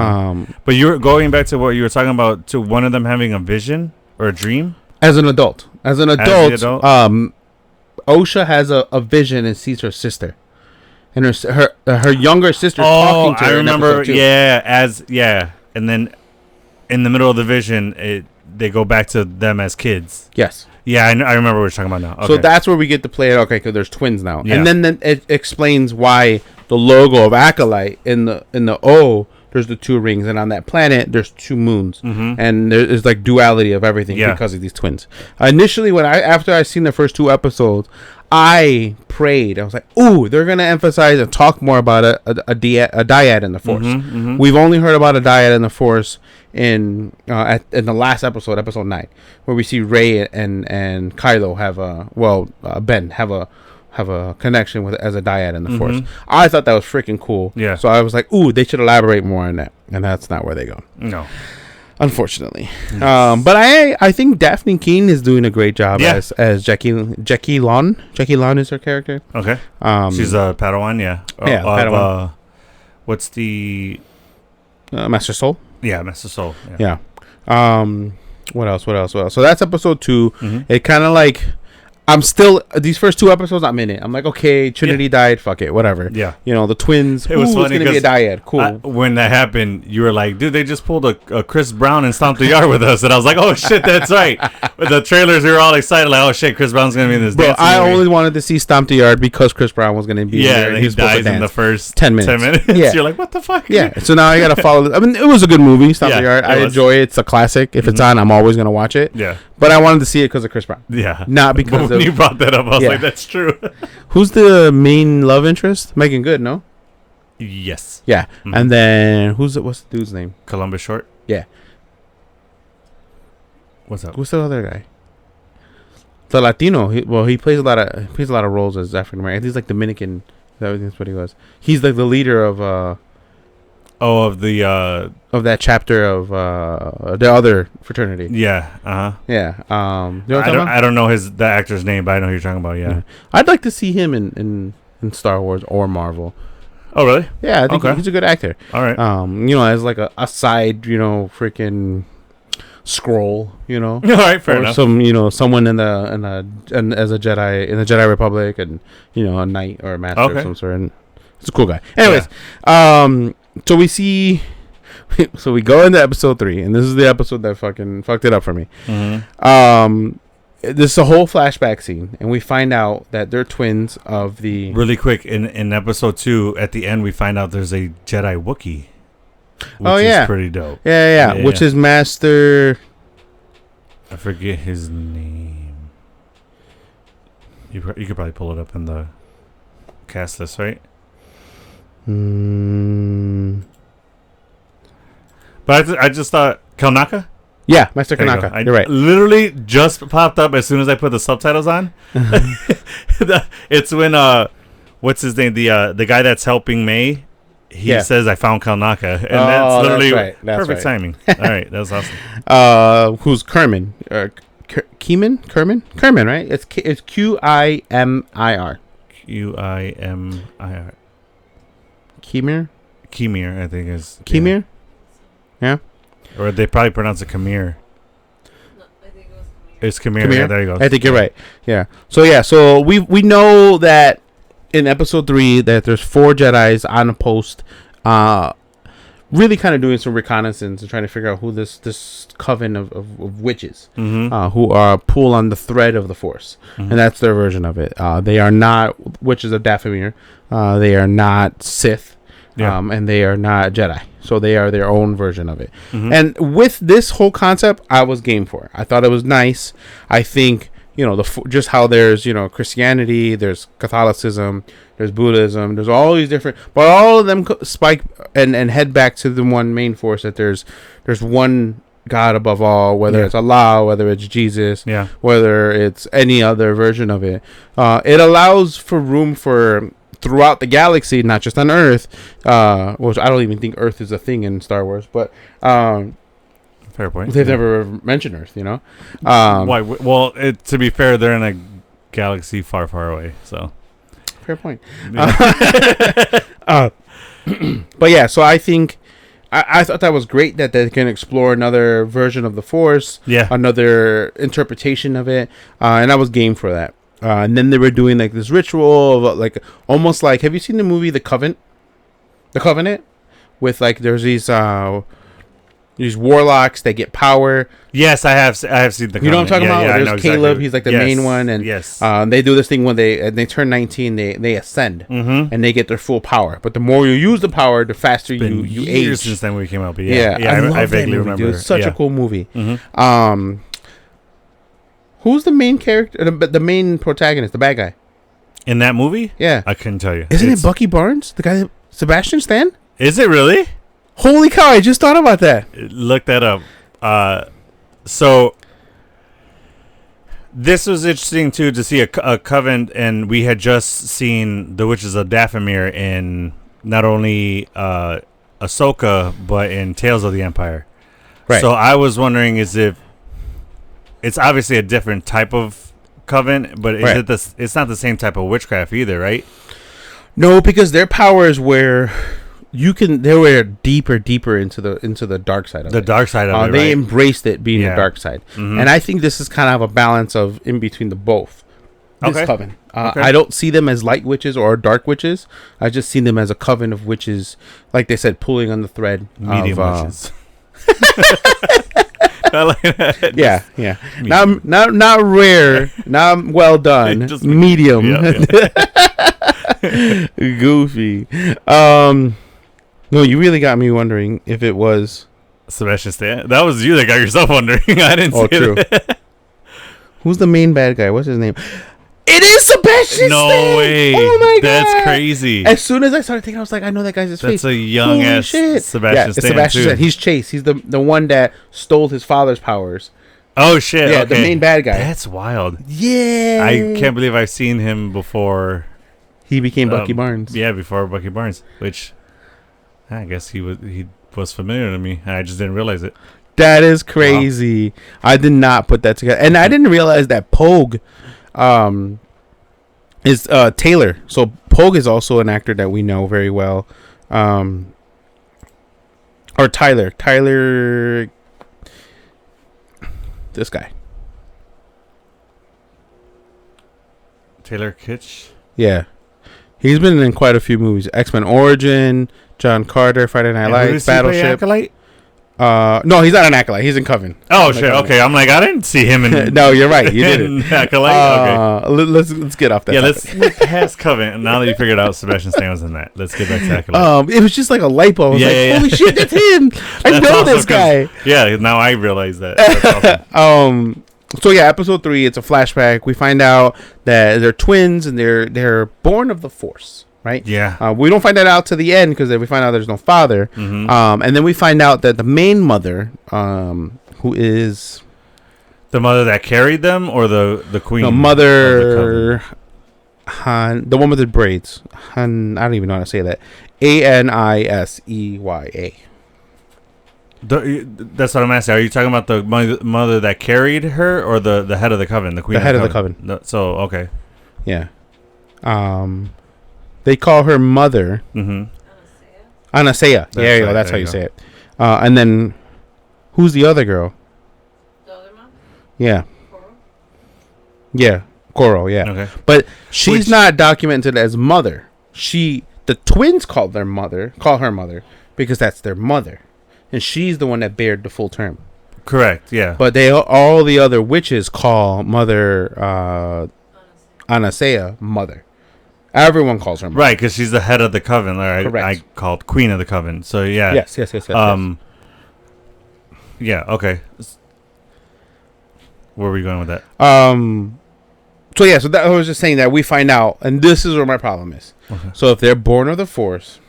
But you're going back to what you were talking about, to one of them having a vision or a dream? As an adult. Osha has a vision and sees her sister. And her younger sister talking to her. I remember, and then in the middle of the vision, they go back to them as kids. Yes. Yeah, I remember what you're talking about now. Okay. So that's where we get to play it. Okay, because there's twins now, and then it explains why the logo of Acolyte in the O there's the 2 rings, and on that planet there's 2 moons, and there's like duality of everything because of these twins. Initially, after I seen the first 2 episodes, I prayed. I was like, "Ooh, they're gonna emphasize and talk more about a dyad in the Force." We've only heard about a dyad in the Force in the last episode, episode 9, where we see Rey and Kylo Ben have a connection with as a dyad in the Force. I thought that was freaking cool. Yeah. So I was like, "Ooh, they should elaborate more on that," and that's not where they go. No. Unfortunately, but I think Daphne Keane is doing a great job as Jackie Lon. Jackie Lon is her character. Okay. She's a Padawan. Yeah. Padawan. What's the Master Soul? Yeah, Master Soul. Yeah. What else? So that's episode 2. It kind of like. I'm still these first 2 episodes. I'm in it. I'm like, okay, Trinity died. Fuck it, whatever. Yeah, the twins. It was funny. It's gonna be a dyad. Cool. When that happened, you were like, dude, they just pulled a Chris Brown and stomped the yard with us, and I was like, oh shit, that's right. With the trailers, we were all excited, like, oh shit, Chris Brown's gonna be in this. Bro, I only wanted to see Stomp the Yard because Chris Brown was gonna be. Yeah, and he dies in the first 10 minutes. 10 minutes. Yeah, you're like, what the fuck? Yeah. So now I gotta follow. I mean, it was a good movie, Stomp the Yard. I enjoy it. It's a classic. If it's on, I'm always gonna watch it. Yeah. But I wanted to see it because of Chris Brown. Yeah. Not because when you brought that up, I was like, that's true. Who's the main love interest? Megan Good, no? Yes. Yeah. And then what's the dude's name? Columbus Short? Yeah. What's up? What's the other guy? The Latino. He plays a lot of roles as African American. He's like Dominican. That's what he was. He's like the leader of of that chapter of the other fraternity. Yeah. Yeah. I don't know the actor's name, but I know who you're talking about. Yeah. I'd like to see him in Star Wars or Marvel. Oh really? Yeah, I think he's a good actor. All right. As like a side, freaking scroll, All right, fair enough. Some, someone in as a Jedi in the Jedi Republic, and a knight or a master of some sort. And it's a cool guy. Anyways, so we see. So we go into episode 3, and this is the episode that fucking fucked it up for me. This is a whole flashback scene, and we find out that they're twins of the. Really quick, in episode 2, at the end, we find out there's a Jedi Wookiee. Which is pretty dope. Yeah. Which is Master. I forget his name. You could probably pull it up in the cast list, right? But I just thought Kalnaka? Yeah, Master Kanaka. You're right. Literally just popped up as soon as I put the subtitles on. It's when what's his name? The guy that's helping May. He says, "I found Kalnaka," and that's literally perfect timing. All right, that was awesome. Who's Kerman? Kerman, right? It's Qimir. Qimir. Kimir, I think is Kimir. Yeah. Or they probably pronounce it Kamir. No, I think it was Kamir. It's Kamir. Yeah, there you go. I think you're right. Yeah. So we know that in episode 3 that there's 4 Jedis on a post, really kind of doing some reconnaissance and trying to figure out who this coven of witches who are pull on the thread of the Force, and that's their version of it. They are not witches of Dathomir. They are not Sith. And they are not Jedi, so they are their own version of it. And with this whole concept, I was game for it. I thought it was nice. I think just how there's Christianity, there's Catholicism, there's Buddhism, there's all these different, but all of them spike and head back to the one main Force, that there's one God above all, whether it's Allah, whether it's Jesus, whether it's any other version of it. It allows for room for throughout the galaxy, not just on Earth, which I don't even think Earth is a thing in Star Wars, but fair point. They've never mentioned Earth, Why? Well, to be fair, they're in a galaxy far, far away, so fair point. But yeah, so I think I thought that was great that they can explore another version of the Force, another interpretation of it, and I was game for that. And then they were doing like this ritual of almost like, have you seen the movie The Covenant? With like there's these These warlocks, they get power. Yes, I have seen the. You know what I'm talking about? Yeah, There's Caleb. He's like the main one, and they do this thing when they turn 19. They ascend, and they get their full power. But the more you use the power, the faster you age. Since then we came out, but I vaguely remember. It's such a cool movie. Who's the main character? The main protagonist, the bad guy in that movie? Yeah, I couldn't tell you. Isn't it Bucky Barnes, the guy, Sebastian Stan? Is it really? Holy cow! I just thought about that. Look that up. So this was interesting too to see a coven, and we had just seen the Witches of Dathomir in not only Ahsoka but in Tales of the Empire. Right. So I was wondering, is if it's obviously a different type of coven, but is it this? It's not the same type of witchcraft either, right? No, because their powers were. They were deeper into the dark side of it. The dark side of it, They embraced it being the dark side. Mm-hmm. And I think this is kind of a balance of in between the both. This coven. I don't see them as light witches or dark witches. I just see them as a coven of witches, like they said, pulling on the thread. Medium witches. I like that. Yeah. Not rare, not well done. Just medium. Goofy. No, you really got me wondering if it was Sebastian Stan. That was you that got yourself wondering. I didn't say true. That. Who's the main bad guy? What's his name? It is Sebastian Stan! No way. Oh my god. That's crazy. As soon as I started thinking, I was like, I know that guy's face. That's a young ass Sebastian Stan. Sebastian Stan. He's Chase. He's the one that stole his father's powers. Oh shit. Yeah, the main bad guy. That's wild. Yeah. I can't believe I've seen him before. He became Bucky Barnes. Yeah, before Bucky Barnes, which I guess he was familiar to me. I just didn't realize it. That is crazy. Wow. I did not put that together, and I didn't realize that Pogue, is Taylor. So Pogue is also an actor that we know very well, or Tyler, this guy, Taylor Kitsch. Yeah, he's been in quite a few movies: X-Men Origin, John Carter, Friday Night Lights, Battleship. Acolyte? No, he's not an Acolyte. He's in Coven. Oh shit! Okay, I'm like, I didn't see him in. No, you're right. You didn't. Acolyte. Okay. Let's get off that. Yeah, let's look past Coven. Now that you figured out Sebastian Stan was in that, let's get back to Acolyte. It was just like a light bulb. Holy shit, that's him! I know awesome, this guy. Yeah, now I realize that. That's awesome. So yeah, episode 3. It's a flashback. We find out that they're twins and they're born of the Force. Right? Yeah. We don't find that out to the end because we find out there's no father. Mm-hmm. And then we find out that the main mother, who is the mother that carried them, or the queen. The mother, the one with the braids. I don't even know how to say that. Anisea. That's what I'm asking. Are you talking about the mother that carried her, or the head of the coven, the queen? The head of the coven. So okay. Yeah. They call her mother. Mm-hmm. Anisea. There you go. That's how you say it. And then, who's the other girl? The other mom? Yeah. Coral? Yeah. Coral, yeah. Okay. But she's not documented as mother. The twins call her mother, because that's their mother. And she's the one that bared the full term. Correct, yeah. But all the other witches call Mother Anisea mother. Everyone calls her mother. Right, because she's the head of the coven. Correct. I called queen of the coven. So yeah. Yes. Yeah. Okay. Where are we going with that? So yeah. So that I was just saying that we find out, and this is where my problem is. Okay. So if they're born of the Force,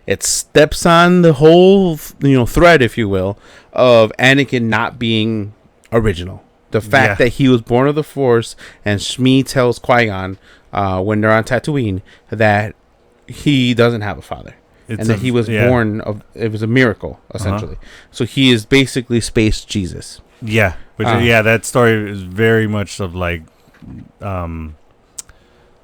it steps on the whole thread, if you will, of Anakin not being original. The fact that he was born of the Force, and Shmi tells Qui-Gon when they're on Tatooine that he doesn't have a father, and that he was born of. It was a miracle, essentially. So he is basically space Jesus. Yeah, that story is very much of like,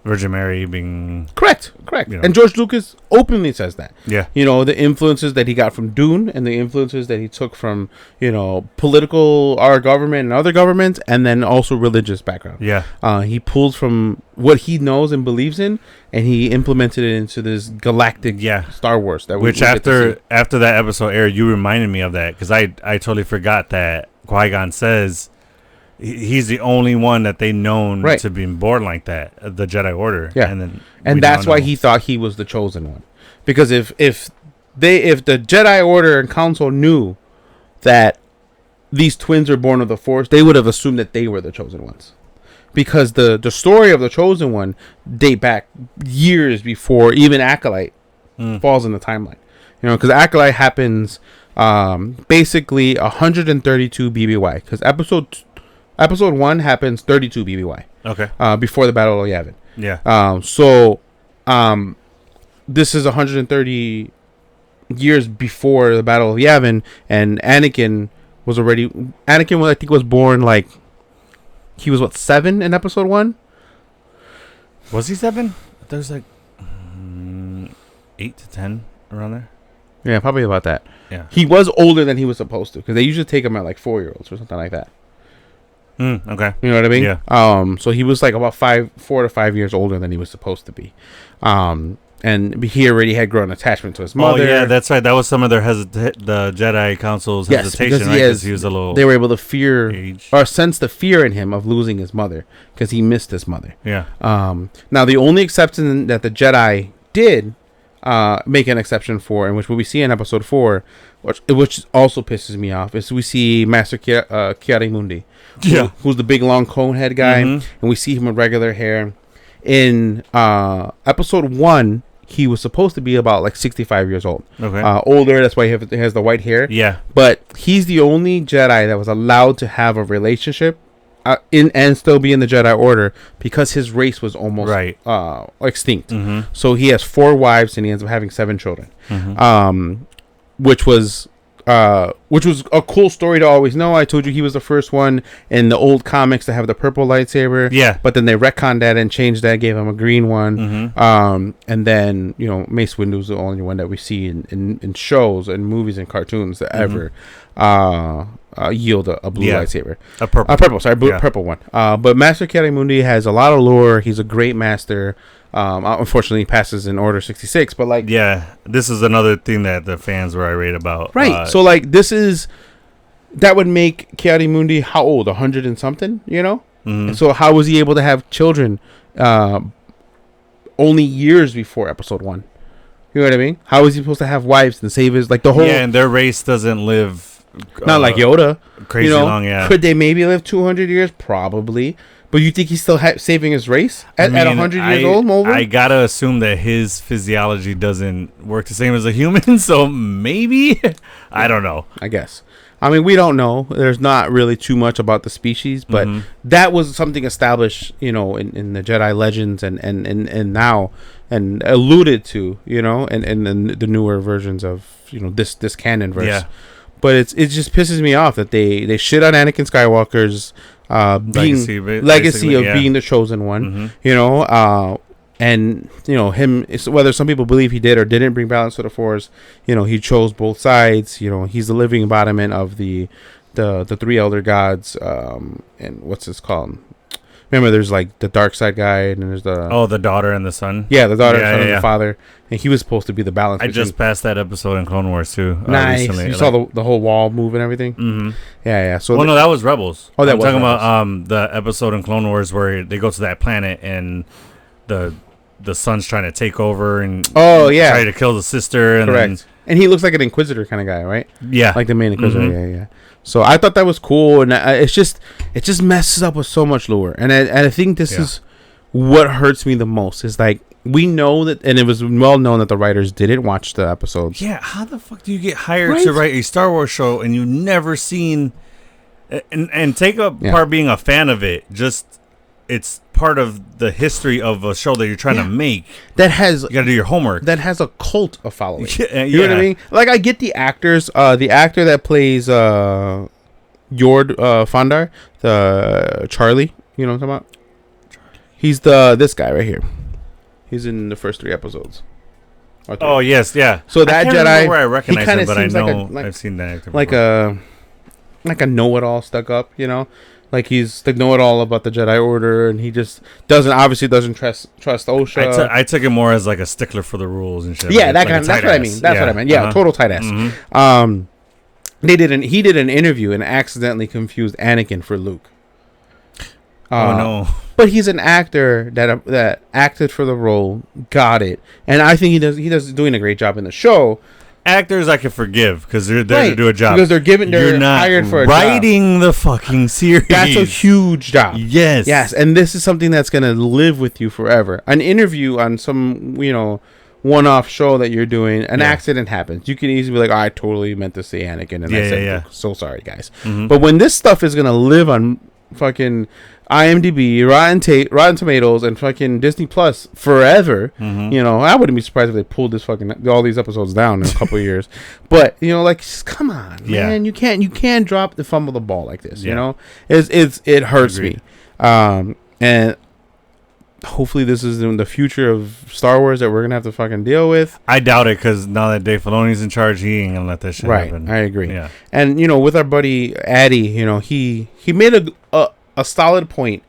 Virgin Mary being correct. You know. And George Lucas openly says that. Yeah. You know, the influences that he got from Dune and the influences that he took from, you know, political, our government and other governments, and then also religious background. Yeah. He pulled from what he knows and believes in, and he implemented it into this galactic Star Wars. Which after that episode aired, you reminded me of that, because I totally forgot that Qui-Gon says he's the only one that they known to be born like that, the Jedi Order. Yeah, and that's why he thought he was the chosen one, because if the Jedi Order and Council knew that these twins were born of the Force, they would have assumed that they were the chosen ones, because the story of the chosen one date back years before even Acolyte falls in the timeline. You know, because Acolyte happens basically 132 BBY, because Episode 1 happens 32 BBY. Okay. Before the Battle of Yavin. Yeah. This is 130 years before the Battle of Yavin, and Anakin was, I think, was born like, he was 7 in Episode 1? Was he 7? There's like 8 to 10 around there. Yeah, probably about that. Yeah. He was older than he was supposed to, because they usually take him at like 4-year-olds or something like that. Okay. You know what I mean? Yeah. So he was like about 4 to 5 years older than he was supposed to be. And he already had grown attachment to his mother. Oh yeah, that's right. That was some of their the Jedi Council's hesitation, right? Because he was a little. They were able to fear or sense the fear in him of losing his mother, because he missed his mother. Yeah. Now the only exception that the Jedi did make an exception for, and which we see in Episode 4, which also pisses me off, is we see Master Chiari-Mundi. Who's the big long cone head guy, and we see him with regular hair. In Episode 1, he was supposed to be about like 65 years old. Okay. Older, that's why he has the white hair. Yeah. But he's the only Jedi that was allowed to have a relationship and still be in the Jedi Order, because his race was almost extinct. So he has 4 wives and he ends up having 7 children. Which was a cool story to always know. I told you he was the first one in the old comics to have the purple lightsaber. Yeah. But then they retconned that and changed that, gave him a green one. And then, you know, Mace Windu's the only one that we see in shows and movies and cartoons that ever yield a blue lightsaber. A purple. Purple one. But Master Chiari-Mundi has a lot of lore. He's a great master. Unfortunately, he passes in Order 66, but like, this is another thing that the fans were irate about. Right. So like, that would make Chiari-Mundi how old? 100 and something, you know? And so how was he able to have children only years before Episode 1? You know what I mean? How is he supposed to have wives and save his, like, the whole... Yeah, and their race doesn't live... not like Yoda. Crazy long, yeah. Could they maybe live 200 years? Probably. But you think he's still saving his race at 100 years old? I gotta assume that his physiology doesn't work the same as a human, so maybe? I don't know. I guess. I mean, we don't know. There's not really too much about the species, but that was something established, you know, in the Jedi Legends and now, and alluded to, you know, and the newer versions of, you know, this canon verse. Yeah. But it just pisses me off that they shit on Anakin Skywalker's legacy of being the chosen one, you know, and you know him. Whether some people believe he did or didn't bring balance to the Force, you know, he chose both sides. You know, he's the living embodiment of the 3 elder gods. And what's this called? Remember, there's like the dark side guy, and there's the daughter and the son. Yeah, the daughter, son, and the father, and he was supposed to be the balance. I just passed that episode in Clone Wars too. Nice. Recently. You saw the whole wall move and everything. Yeah. So no, that was Rebels. Oh, that was talking about the episode in Clone Wars where they go to that planet and the son's trying to take over and try to kill the sister. And correct. And he looks like an Inquisitor kind of guy, right? Yeah, like the main Inquisitor. Yeah. So I thought that was cool, and it just messes up with so much lore, and I think this is what hurts me the most. Is like, we know that, and it was well known that the writers didn't watch the episodes. Yeah, how the fuck do you get hired to write a Star Wars show and you've never seen, and take part being a fan of it? Just it's part of the history of a show that you're trying to make. You gotta do your homework. That has a cult of following. You know what I mean? Like, I get the actors. The actor that plays Jord Fandar, the Charlie. You know what I'm talking about? He's this guy right here. He's in the first 3 episodes. Oh yes, yeah. So that I can't Jedi, remember where I recognize him, but I know like I've seen that actor like before. a know-it-all stuck up, you know, like he's the know-it-all about the Jedi Order, and he just doesn't trust Osha. I took it more as like a stickler for the rules and shit. Yeah, like, that kind. That's what I mean. That's what I meant. Yeah, total tight ass. Mm-hmm. He did an interview and accidentally confused Anakin for Luke. Oh no! But he's an actor that acted for the role, got it, and I think he does doing a great job in the show. Actors I can forgive because they're there to do a job. Because they're hired for a job. Writing the fucking series. That's a huge job. Yes, and this is something that's gonna live with you forever. An interview on some one-off show that you're doing, an accident happens. You can easily be like, I totally meant to say Anakin, and I said, so sorry, guys. Mm-hmm. But when this stuff is gonna live on fucking IMDb, Rotten Tomatoes, and fucking Disney Plus forever, I wouldn't be surprised if they pulled this all these episodes down in a couple of years. But just, come on, man, you can't drop the fumble the ball like this. You know, it hurts me, and hopefully this is in the future of Star Wars that we're gonna have to fucking deal with. I doubt it, because now that Dave Filoni's in charge, he ain't gonna let that shit happen. I agree. Yeah, and with our buddy Addy, he made a solid point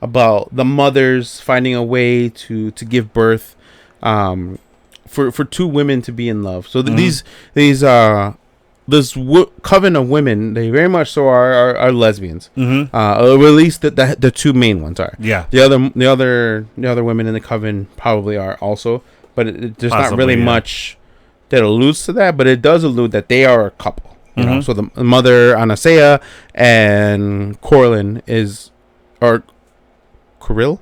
about the mothers finding a way to give birth for 2 women to be in love. So these coven of women, they very much so are lesbians. Or at least the 2 main ones are. Yeah. The other women in the coven probably are also, but there's not really much that alludes to that. But it does allude that they are a couple. You know, so the mother Anasea and Corlin Kirill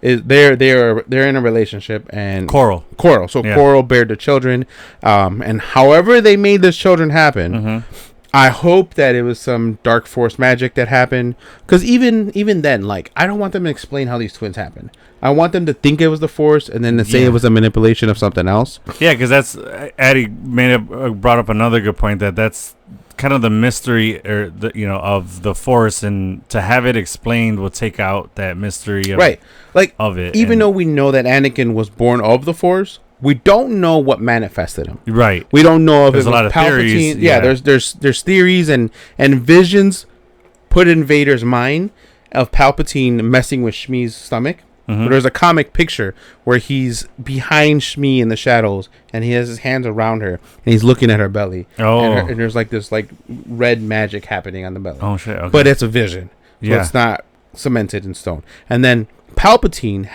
is they're in a relationship, and Coral. So Coral bared the children, and however they made this children happen, I hope that it was some dark force magic that happened, because even then, like, I don't want them to explain how these twins happened. I want them to think it was the force, and then to say it was a manipulation of something else. Yeah, because that's Addie brought up another good point, that's kind of the mystery, or of the force, and to have it explained will take out that mystery of it. Even though we know that Anakin was born of the force, we don't know what manifested him. Right. We don't know if there's it was a lot of Palpatine. theories. Yeah, there's theories and visions put in Vader's mind of Palpatine messing with Shmi's stomach. But there's a comic picture where he's behind Shmi in the shadows, and he has his hands around her, and he's looking at her belly. And there's like this red magic happening on the belly. Oh shit! Okay. But it's a vision, so it's not cemented in stone. And then Plagueis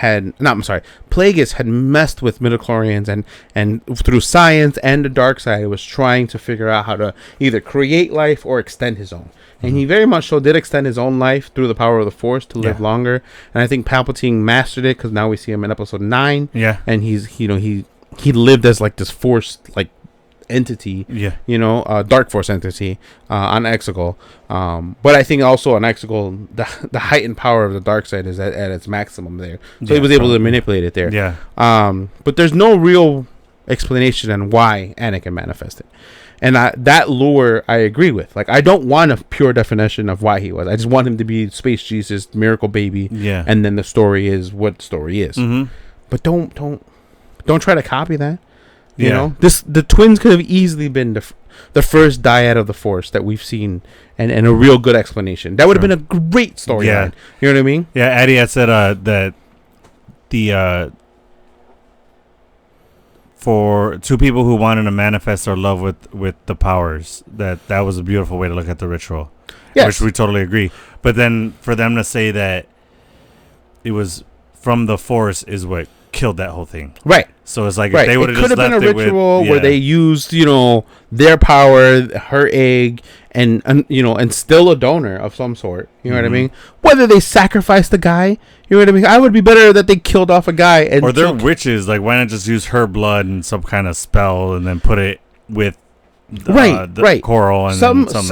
had messed with midichlorians, and through science and the dark side, was trying to figure out how to either create life or extend his own. And he very much so did extend his own life through the power of the Force to live longer. And I think Palpatine mastered it, because now we see him in Episode 9. Yeah. And he's he lived as like this Force entity. Yeah. Dark Force entity on Exegol. But I think also on Exegol, the heightened power of the dark side is at its maximum there. So he was able to manipulate it there. Yeah. But there's no real explanation on why Anakin manifested. And that lore I agree with. Like, I don't want a pure definition of why he was. I just want him to be Space Jesus, miracle baby. Yeah. And then the story is what the story is. But don't try to copy that. You know, the twins could have easily been the first dyad of the Force that we've seen, and a real good explanation. That would have been a great storyline. Yeah. You know what I mean? Yeah. Addie had said that the for 2 people who wanted to manifest their love with the powers, that was a beautiful way to look at the ritual. Yes. Which we totally agree. But then for them to say that it was from the Force is what killed that whole thing. Right. So it's like if they would have just left it with... It could have been a ritual where they used, their power, her egg, and still a donor of some sort. You know what I mean? Whether they sacrificed the guy, you know what I mean? I would be better that they killed off a guy. Or they're witches. Like, why not just use her blood and some kind of spell and then put it with the coral and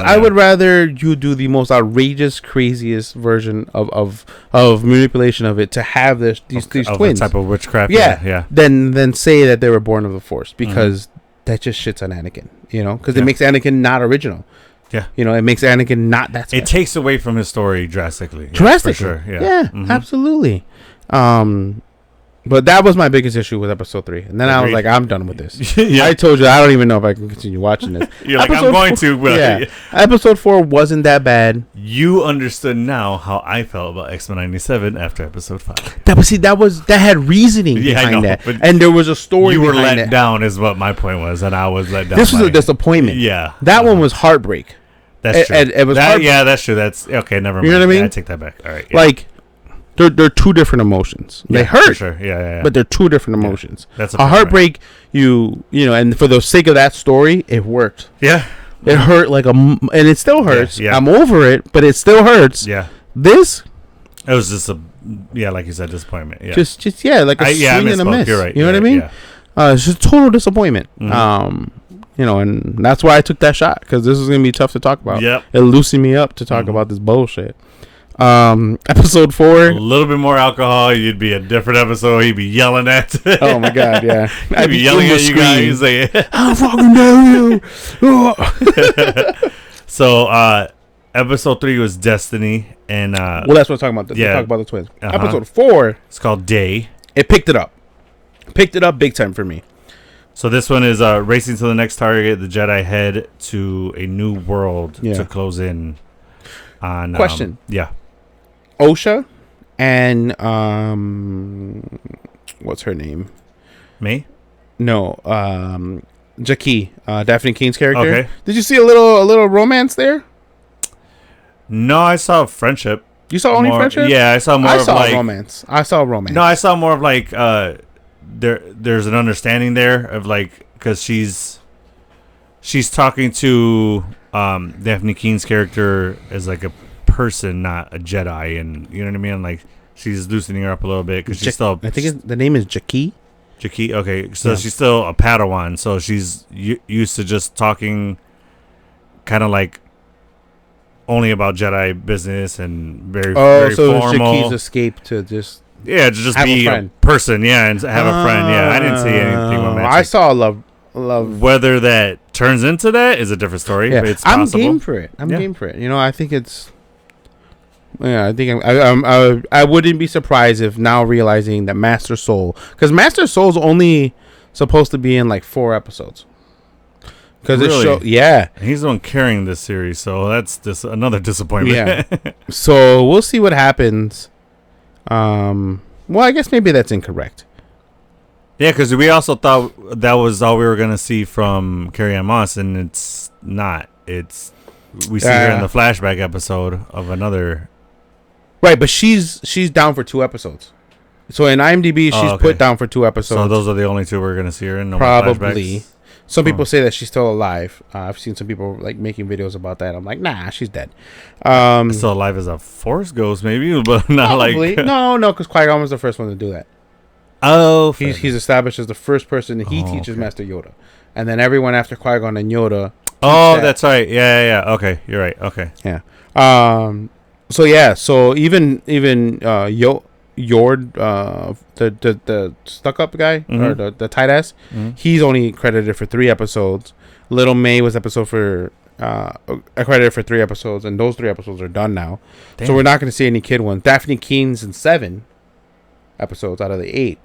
I would rather you do the most outrageous, craziest version of manipulation of it to have these twins. Type of witchcraft. Yeah. Than say that they were born of the Force, because that just shits on Anakin. Because it makes Anakin not original. Yeah. It makes Anakin not that special. It takes away from his story drastically. Drastically. For sure. Yeah. Absolutely. But that was my biggest issue with episode 3. And then I was like, I'm done with this. Yeah. I told you I don't even know if I can continue watching this. You're like, I'm going to. But yeah. Episode 4 wasn't that bad. You understood now how I felt about X-Men 97 after episode 5. That had reasoning behind that. And there was a story you were behind let it. down is what my point was, and I was let down. This was a disappointment. Yeah. That one was heartbreak. That's true. It was yeah, that's true. That's okay, never mind. You know what I mean? Yeah, I take that back. All right. Yeah. Like, they're two different emotions. They hurt. For sure. Yeah. But they're two different emotions. That's a heartbreak, you know, and for the sake of that story, it worked. Yeah. It hurt and it still hurts. Yeah. I'm over it, but it still hurts. Yeah. This, it was just like you said, disappointment. Yeah. Just like a swing and a miss. You're right. You know what I mean? Yeah. It's just total disappointment. Mm-hmm. You know, and that's why I took that shot, because this is gonna be tough to talk about. Yep. It loosened me up to talk about this bullshit. Episode 4, a little bit more alcohol, you'd be a different episode. He'd be yelling at. Oh my god, yeah. He'd be yelling at you guys. Like, how fucking dare you? So, episode 3 was Destiny, and well, that's what I'm talking about. Talk about the twins. Episode 4, it's called Day. It picked it up big time for me. So this one is racing to the next target. The Jedi head to a new world to close in on. Question. Yeah. Osha and what's her name? May? No, Jackie, Daphne Keene's character. Okay. Did you see a little romance there? No, I saw friendship. You saw only friendship? Yeah, I saw more of like romance. I saw romance. No, I saw more of like there's an understanding there of like, because she's talking to Daphne Keene's character as like a person, not a Jedi, and you know what I mean. Like she's loosening her up a little bit because she's still. I think the name is Jackie. Jackie. Okay, so she's still a Padawan, so she's used to just talking, kind of like only about Jedi business and very very so formal. Jackie's escape to just. Yeah, to just be a person, and have a friend. Yeah, I didn't see anything romantic. I saw love. Whether that turns into that is a different story. Yeah. But it's possible. I'm game for it. Game for it. You know, I think it's. Yeah, I think I wouldn't be surprised if now realizing that Master Soul, because Master Soul's only supposed to be in like 4 episodes. Because he's the one carrying this series, so that's just another disappointment. Yeah. So we'll see what happens. Well, I guess maybe that's incorrect. Yeah, because we also thought that was all we were going to see from Carrie-Anne Moss, and it's not. We see her in the flashback episode of another. Right, but she's down for 2 episodes. So in IMDb, she's put down for 2 episodes. So those are the only 2 we're going to see her in. No probably. Some people say that she's still alive. I've seen some people like making videos about that. I'm like, nah, she's dead. Still alive as a Force ghost, maybe, but not probably. like. No, because Qui-Gon was the first one to do that. Oh, he's established as the first person. He teaches Master Yoda, and then everyone after Qui-Gon and Yoda. That's right. Yeah. Okay, you're right. Okay. Yeah. So even Yord, the stuck up guy, or the tight ass, he's only credited for 3 episodes. Little May was credited for 3 episodes, and those 3 episodes are done now. Damn. So we're not going to see any kid ones. Daphne Keene's in 7 episodes out of the 8.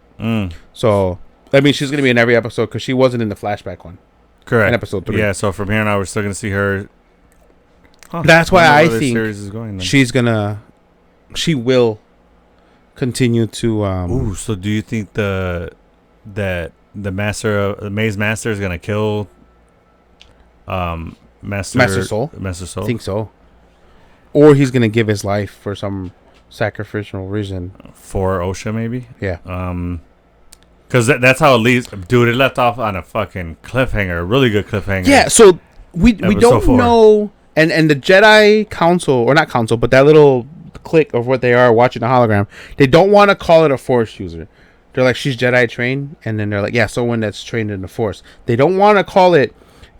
So that means she's going to be in every episode, because she wasn't in the flashback one. Correct. In episode 3. Yeah. So from here on out, we're still going to see her. That's why I think series is going, she will continue to. So do you think the Maze Master is gonna kill Master Soul? Master Soul? I think so. Or he's gonna give his life for some sacrificial reason. For Osha, maybe. Yeah. Because that's how it leaves. Dude, it left off on a fucking cliffhanger, a really good cliffhanger. Yeah. So we don't know, and the Jedi Council, or not Council, but that little clique of what they are watching the hologram, they don't want to call it a Force user. They're like, she's Jedi trained, and then they're like, yeah, someone that's trained in the Force. They don't want to call it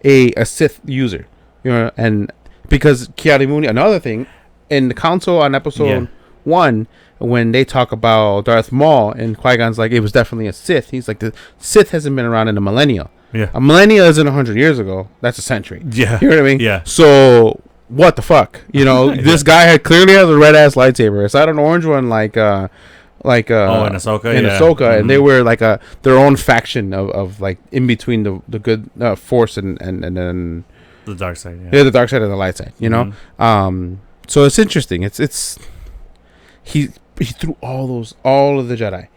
a Sith user, you know, and because Kiarimuni, another thing, in the Council on episode 1, when they talk about Darth Maul, and Qui-Gon's like, it was definitely a Sith. He's like, the Sith hasn't been around in a millennia. Yeah, a millennia isn't 100 years ago. That's a century. Yeah, you know what I mean. Yeah. So what the fuck? You know, this guy clearly has a red ass lightsaber. It's not an orange one like like in Ahsoka, Ahsoka, and they were like their own faction of like in between the good force and then the dark side. The dark side and the light side. You know, so it's interesting. It's he threw all of the Jedi,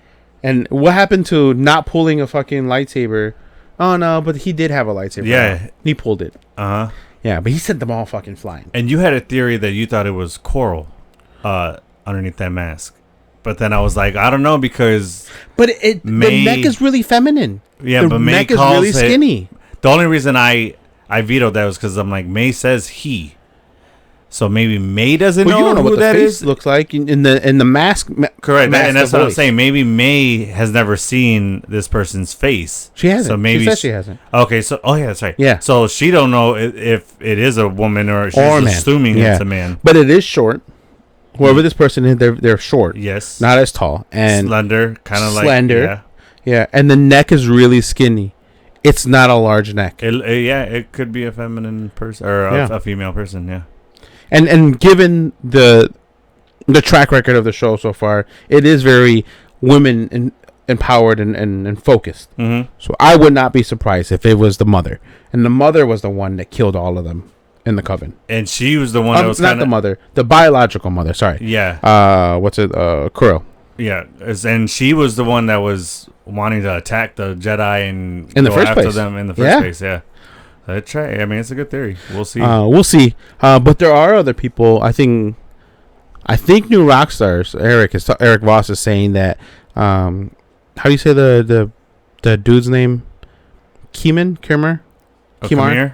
and what happened to not pulling a fucking lightsaber? Oh no, but he did have a lightsaber. Yeah, he pulled it. Yeah, but he sent them all fucking flying. And you had a theory that you thought it was coral, underneath that mask. But then I was like, I don't know, because the neck is really feminine. Yeah, but May neck is really skinny. The only reason I vetoed that was because I'm like, May says he, so maybe May doesn't know, you don't know who what that the face is. Looks like in the mask. Correct, mask and that's what I'm saying. Maybe May has never seen this person's face. She hasn't. So maybe she says she hasn't. Okay, so that's right. Yeah. So she don't know if it is a woman or she's assuming it's a man. But it is short. Whoever this person is, they're short. Yes. Not as tall and slender, kind of like slender. Yeah, and the neck is really skinny. It's not a large neck. It could be a feminine person or a female person. Yeah. And given the track record of the show so far, it is very women empowered and focused. Mm-hmm. So I would not be surprised if it was the mother, and the mother was the one that killed all of them in the coven. And she was the one that was not the mother, the biological mother. Sorry. Yeah. What's it? Kuro. Yeah, and she was the one that was wanting to attack the Jedi and in the go first after place. them in the first place. Yeah. Let's try. I mean, it's a good theory. We'll see. But there are other people. I think new rock stars. Eric Voss is saying that. How do you say the dude's name? Kimir. Yeah,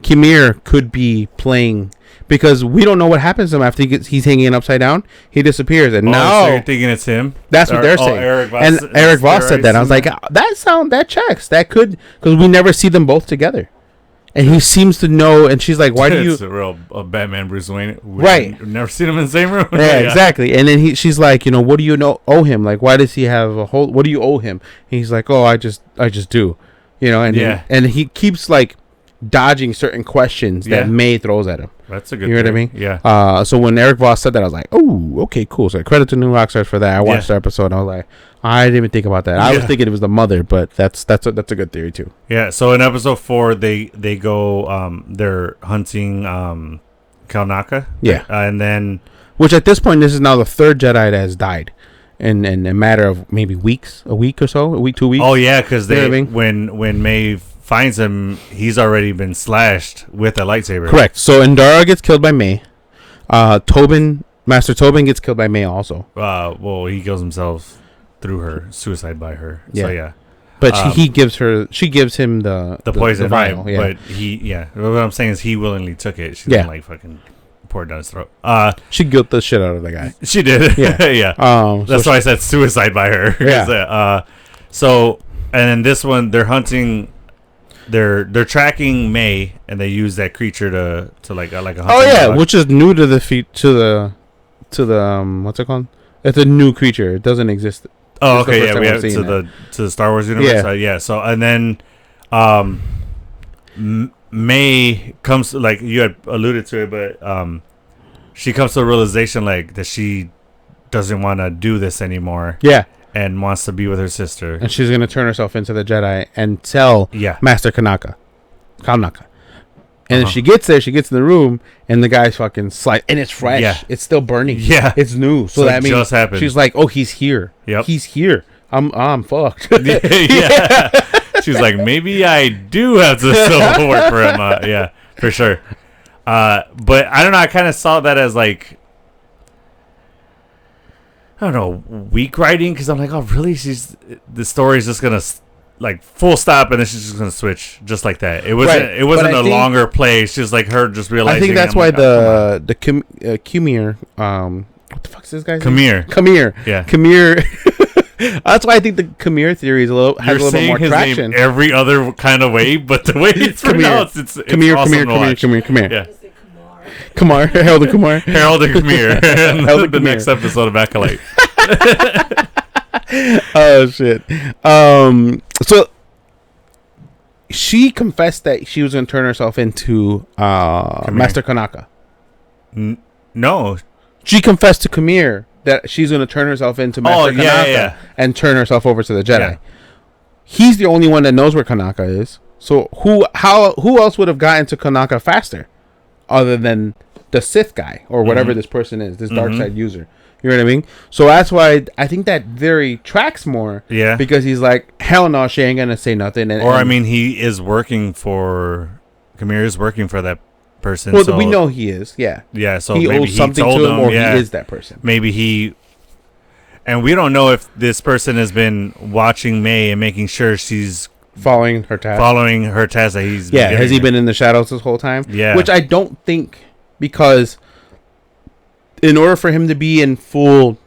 Kimir could be playing, because we don't know what happens to him after he's hanging upside down. He disappears, and now so you're thinking it's him. That's what they're saying. Eric Voss said that. I was like, that checks. That could, because we never see them both together, and he seems to know. And she's like, why do you? It's a real Batman Bruce Wayne. Right. We've never seen him in the same room. Yeah, exactly. And then she's like, what do you owe him? Like, why does he have a whole? What do you owe him? And he's like, I just do. And he keeps like dodging certain questions that May throws at him. That's a good. You know what I mean? Yeah. So when Eric Voss said that, I was like, oh, okay, cool. So credit to New Rockstars for that. I watched the episode, and I was like, I didn't even think about that. I was thinking it was the mother, but that's a good theory too. Yeah. So in episode 4, they go they're hunting Kalnaka. Yeah. And then, which at this point, this is now the third Jedi that has died. In a matter of maybe weeks, a week or so, 2 weeks. Oh yeah, because when May finds him, he's already been slashed with a lightsaber. Correct. So Endara gets killed by May. Master Tobin gets killed by May also. Well, he kills himself through her, suicide by her. Yeah. So yeah. But she gives him the poison, the vial. Right? Yeah. But what I'm saying is he willingly took it. She didn't like fucking pour it down his throat. She guilt the shit out of the guy. She did. Yeah. Yeah. That's why I said suicide by her. Yeah. So, and then this one, they're hunting. They're tracking May, and they use that creature to like a hunting dog. Which is new to the what's it called? It's a new creature. It doesn't exist. Oh, okay. Yeah, we have to the Star Wars universe. Yeah. So and then, May comes, like you had alluded to it, but she comes to a realization like that she doesn't want to do this anymore. Yeah. And wants to be with her sister. And she's gonna turn herself into the Jedi and tell Master Kalnaka. And if she gets there, she gets in the room, and the guy's fucking and it's fresh. Yeah. It's still burning. Yeah. It's new. So that means just happened. She's like, oh, he's here. Yep. He's here. I'm fucked. Yeah. She's like, maybe I do have to still work for him. Yeah, for sure. But I don't know. I kind of saw that as like, I don't know, weak writing, because I'm like, oh, really? The story's just gonna like full stop, and then she's just gonna switch just like that. It wasn't. Right. It wasn't a longer play. It's just like her just realizing. I think that's why the Kumir. What the fuck's this guy's name? Kamir. Yeah. Kamir. That's why I think the Kamir theory has a little bit more traction. Name every other kind of way, but the way it's pronounced, it's Kamir. Yeah. Kamar, Harold and Kumar. Harold and Kamir. The next episode of Acolyte. Oh shit. So she confessed that she was going to turn herself into Master Kanaka. No. She confessed to Kamir that she's going to turn herself into Master Kanaka and turn herself over to the Jedi. Yeah. He's the only one that knows where Kanaka is. So who else would have gotten to Kanaka faster other than the Sith guy or whatever this person is, this dark side user? You know what I mean? So that's why I think that theory tracks more. Yeah. Because he's like, hell no, she ain't going to say nothing. I mean, he is working for... Kamir is working for that person. Well, we know he is, yeah. Yeah, so he maybe owes something to him or he is that person. Maybe he... And we don't know if this person has been watching May and making sure she's... Following her task that he's... Yeah, has he been in the shadows this whole time? Yeah. Which I don't think, because in order for him to be in full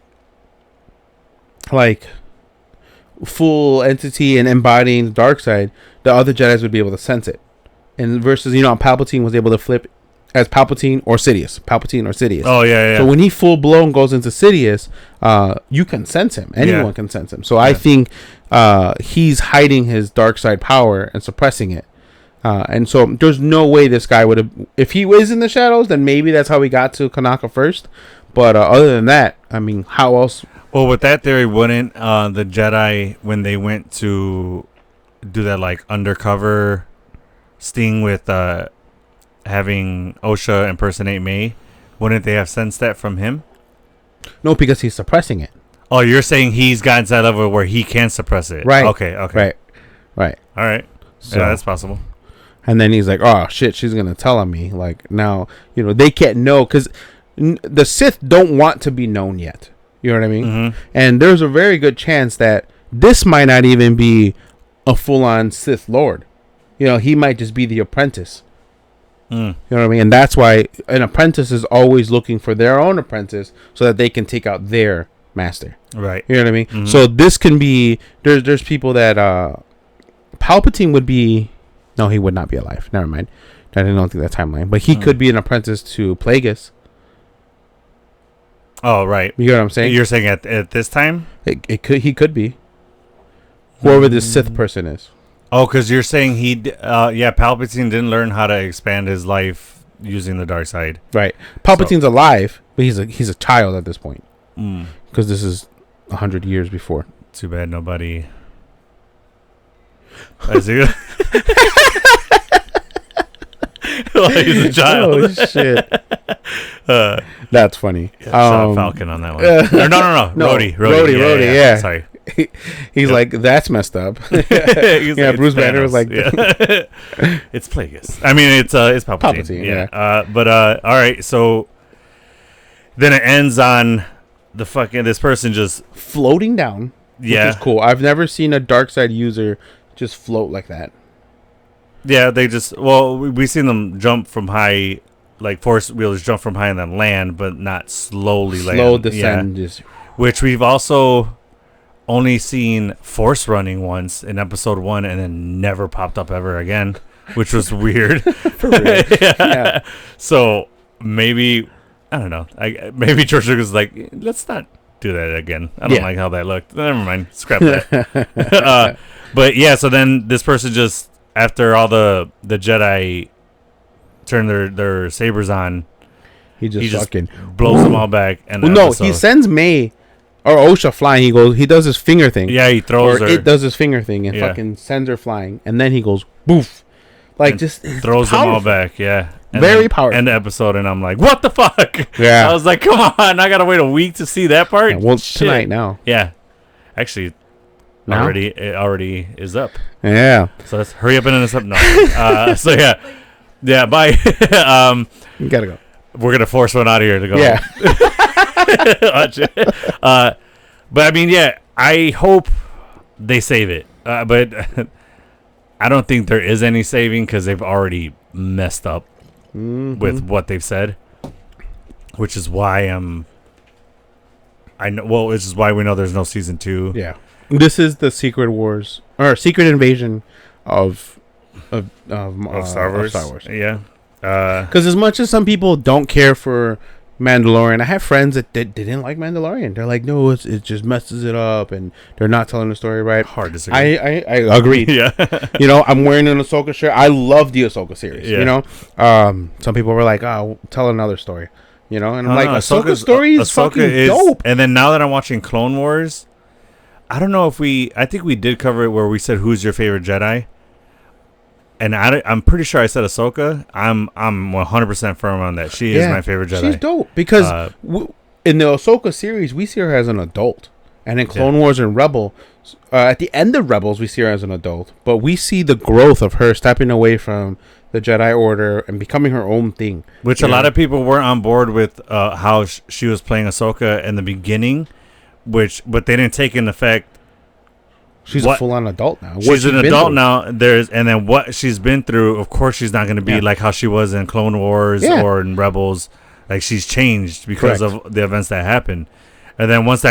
entity and embodying the dark side, the other Jedis would be able to sense it. And versus, Palpatine was able to flip as Palpatine or Sidious. Oh, yeah. So when he full blown goes into Sidious, you can sense him. Anyone can sense him. So I think he's hiding his dark side power and suppressing it. And so there's no way this guy would have... If he was in the shadows, then maybe that's how we got to Kanaka first. But other than that, I mean, how else... Well, with that theory, wouldn't the Jedi, when they went to do that, undercover sting with having Osha impersonate May, wouldn't they have sensed that from him? No, because he's suppressing it. Oh, you're saying he's gotten to that level where he can suppress it. Right. Okay. Right. All right. So, yeah, that's possible. And then he's like, oh, shit, she's going to tell on me. Now, they can't know, because the Sith don't want to be known yet. You know what I mean? Mm-hmm. And there's a very good chance that this might not even be a full-on Sith Lord. He might just be the apprentice. You know what I mean? And that's why an apprentice is always looking for their own apprentice so that they can take out their master. Right. You know what I mean? Mm-hmm. So this can be... There's people that... Palpatine would be... No, he would not be alive. Never mind. I don't think that timeline. But he could be an apprentice to Plagueis. Oh, right. You know what I'm saying? You're saying at this time? He could be. Whoever this Sith person is. Oh, because you're saying Palpatine didn't learn how to expand his life using the dark side. Right. Palpatine's alive, but he's a child at this point. Because this is 100 years before. Too bad nobody... He's a child. Oh, shit. That's funny. Falcon on that one. No. Rhodey, yeah. Sorry. He's like, that's messed up. Bruce Banner was like... It's Plagueis. I mean, it's Palpatine. Yeah. But, all right, so... Then it ends on this person just... floating down. Yeah. Which is cool. I've never seen a dark side user just float like that. Yeah, they just... Well, we've seen them jump from high... Like, Force wheelers jump from high and then land, but not slowly land. Slow descend. Just... Which we've also only seen Force running once in episode 1 and then never popped up ever again, which was weird. For real. Yeah. So, maybe... I don't know. Maybe George Lucas was like, let's not do that again. I don't like how that looked. Never mind. Scrap that. But yeah, so then this person just, after all the Jedi turn their sabers on, he just blows them all back. And he sends May or Osha flying. He does his finger thing. Yeah, he throws her. It does his finger thing and fucking sends her flying. And then he goes, boof. Like, just throws them all back, yeah. And very powerful. End the episode, and I'm like, what the fuck? Yeah. I was like, come on, I gotta wait a week to see that part. Yeah, well, tonight now. Yeah. Actually, it already is up. Yeah. So let's hurry up and end this up. No. So yeah. Yeah, bye. You gotta go. We're gonna force one out of here to go. Yeah. But I mean, yeah, I hope they save it. But I don't think there is any saving because they've already messed up with what they've said, which is why which is why we know there's no season 2. Yeah, this is the Secret Wars or Secret Invasion of Star Wars. Yeah, because as much as some people don't care for Mandalorian, I have friends that didn't like Mandalorian. They're like, no, it just messes it up, and they're not telling the story right. Hard to disagree. I agree. Yeah. I'm wearing an Ahsoka shirt. I love the Ahsoka series. Yeah. Some people were like, oh, tell another story. You know, and I'm like, Ahsoka's story is fucking dope. And then now that I'm watching Clone Wars, I don't know if I think we did cover it where we said who's your favorite Jedi, and I'm pretty sure I said Ahsoka. I'm 100% firm on that. She is my favorite Jedi. She's dope because in the Ahsoka series we see her as an adult, and in Clone Wars and Rebel, at the end of Rebels we see her as an adult, but we see the growth of her stepping away from the Jedi Order and becoming her own thing. Which a lot of people weren't on board with how she was playing Ahsoka in the beginning, but they didn't take into effect. She's a full-on adult now. She's an adult now. And then what she's been through. Of course, she's not going to be like how she was in Clone Wars or in Rebels. Like she's changed because of the events that happened. And then once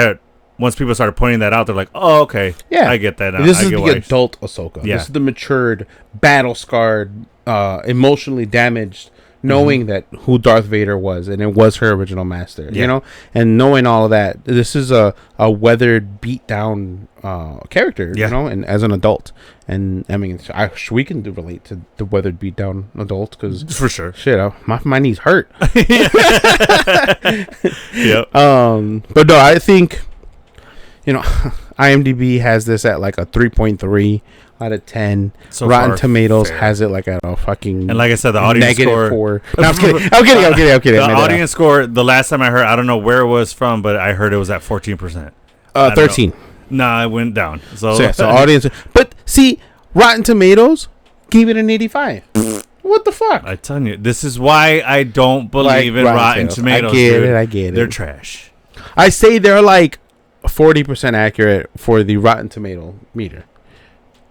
people started pointing that out, they're like, "Oh, okay, I get that now." This is the adult Ahsoka. Yeah. This is the matured, battle-scarred, emotionally damaged, knowing that who Darth Vader was, and it was her original master. You know, and knowing all of that, this is a weathered, beat down character. You know, and as an adult, and I mean, we can relate to the weathered, beat down adult because for sure, shit, my knees hurt. Yep. But no, I think, you know, IMDb has this at like a 3.3 out of 10. So Rotten Tomatoes has it like at a fucking, and like I said, the audience score -4. No, I'm kidding. The audience score, the last time I heard, I don't know where it was from, but I heard it was at 14%. 13. Nah, it went down. So audience, but see, Rotten Tomatoes gave it an 85. What the fuck? I'm telling you, this is why I don't believe in Rotten Tomatoes. I get it. They're trash. I say they're like 40% accurate for the Rotten Tomato meter.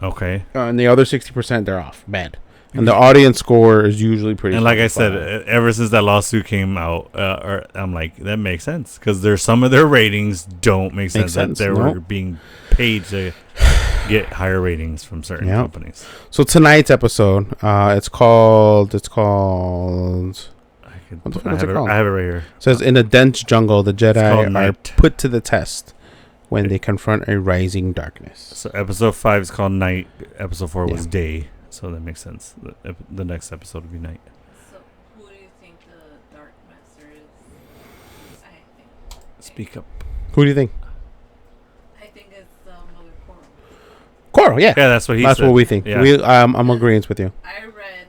Okay. And the other 60%, they're off. Bad. And the audience score is usually pretty. And like I said, ever since that lawsuit came out, I'm like, that makes sense. Because there's some of their ratings don't make sense. That they were being paid to get higher ratings from certain companies. So tonight's episode, it's called... I have it right here. It says, in a dense jungle, the Jedi are put to the test when they confront a rising darkness. So episode 5 is called Night. Episode 4 was Day. So that makes sense. The next episode would be Night. So who do you think the Dark Master is? I think. Speak up. Who do you think? I think it's Mother Coral. Coral, yeah. Yeah, that's what he said. That's what we think. Yeah. I'm agreeing with you. I read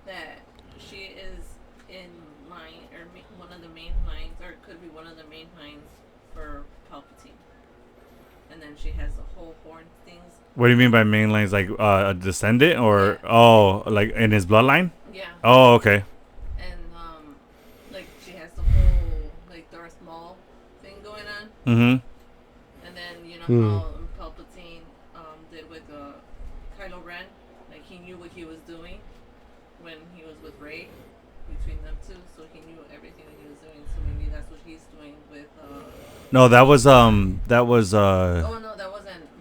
that she is in line, or one of the main lines, or it could be one of the main lines for Palpatine. And then she has the whole horn things. What do you mean by main lines? Like a descendant, or like in his bloodline? Yeah. Oh, okay. And like she has the whole like Darth Maul thing going on. Mm-hmm. And then you know how Palpatine did with Kylo Ren, like he knew what he was doing when he was with Rey, between them two, so he knew everything that he was doing. So maybe that's what he's doing with. No, that was Oh no, that wasn't.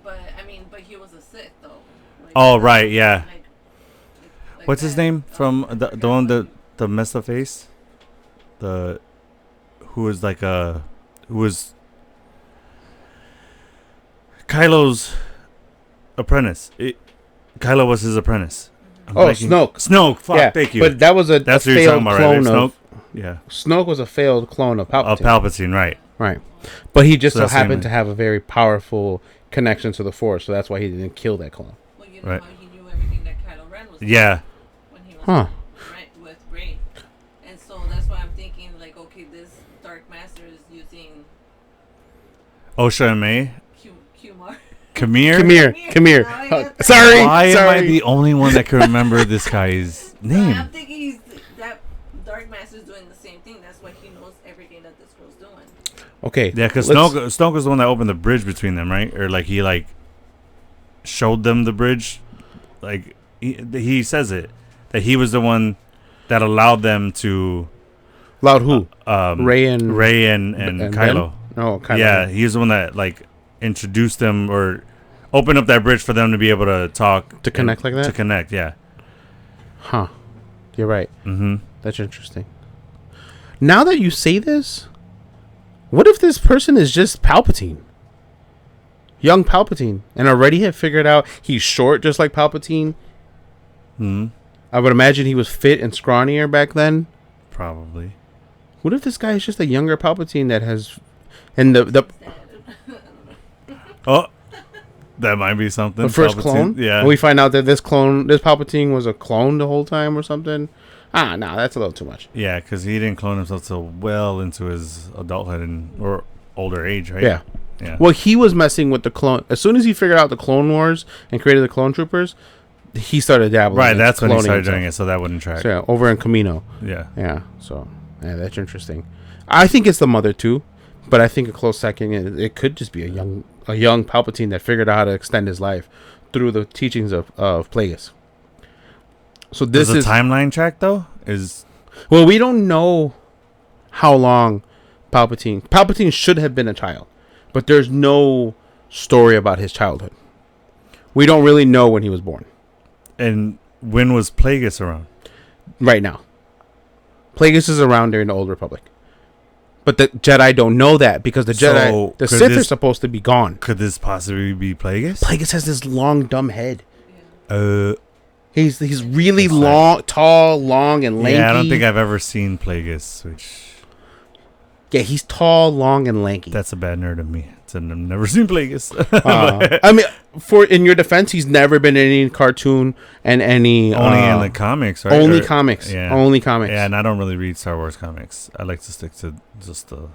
But I mean, but he was a Sith though. Like, oh right, yeah. Like what's his name from the one the messed up face? Who was Kylo's apprentice. Kylo was his apprentice. Snoke. Snoke. Fuck. Yeah, thank you. But that was that's a failed clone of Snoke. Yeah. Snoke was a failed clone of Palpatine. Palpatine, right? Right. But he just so happened to have a very powerful connection to the Force, so that's why he didn't kill that clone. Well, you know how he knew everything that Kylo Ren was doing when he was with Rey. And so that's why I'm thinking, like, okay, this Dark Master is using Osha and May. Kamir. Sorry. Why am I the only one that can remember this guy's name? I'm thinking that Dark Master is doing the same thing. That's why he knows everything that this girl's doing. Okay. Yeah, because Snoke was the one that opened the bridge between them, right? Or like he showed them the bridge. Like he says it that he was the one that allowed them to. Allowed who? Rey and Kylo. Oh, Kylo. Yeah, he's the one that introduced them or opened up that bridge for them to be able to talk to connect like that. To connect, yeah. Huh. You're right. Mm-hmm. That's interesting. Now that you say this, what if this person is just Palpatine? Young Palpatine. And already had figured out he's short just like Palpatine? Hmm. I would imagine he was fit and scrawnier back then. Probably. What if this guy is just a younger Palpatine that has, and the Oh, that might be something. the first Palpatine. clone? Yeah. And we find out that this Palpatine was a clone the whole time or something. No, that's a little too much. Yeah, because he didn't clone himself till well into his adulthood or older age, right? Yeah. Yeah. Well, he was messing with the clone. As soon as he figured out the Clone Wars and created the Clone Troopers, he started dabbling. Right, that's when he started himself. doing it, so that wouldn't track. So, yeah, over in Camino. Yeah. Yeah, so, yeah, that's interesting. I think it's the mother, too. But I think a close second, it could just be a young Palpatine that figured out how to extend his life through the teachings of Plagueis. So this is is... the timeline track, though? Well, we don't know how long Palpatine should have been a child. But there's no story about his childhood. We don't really know when he was born. And when was Plagueis around? Right now. Plagueis is around during the Old Republic. But the Jedi don't know that because the Sith are supposed to be gone. Could this possibly be Plagueis? Plagueis has this long, dumb head. Yeah. He's really long, tall, long, and lanky. Yeah, I don't think I've ever seen Plagueis, which... Yeah, he's tall, long, and lanky. That's a bad nerd of me. I've never seen Plagueis. I mean, in your defense, he's never been in any cartoon and any... Only in the comics, right? Only comics. Yeah. Only comics. Yeah, and I don't really read Star Wars comics. I like to stick to just the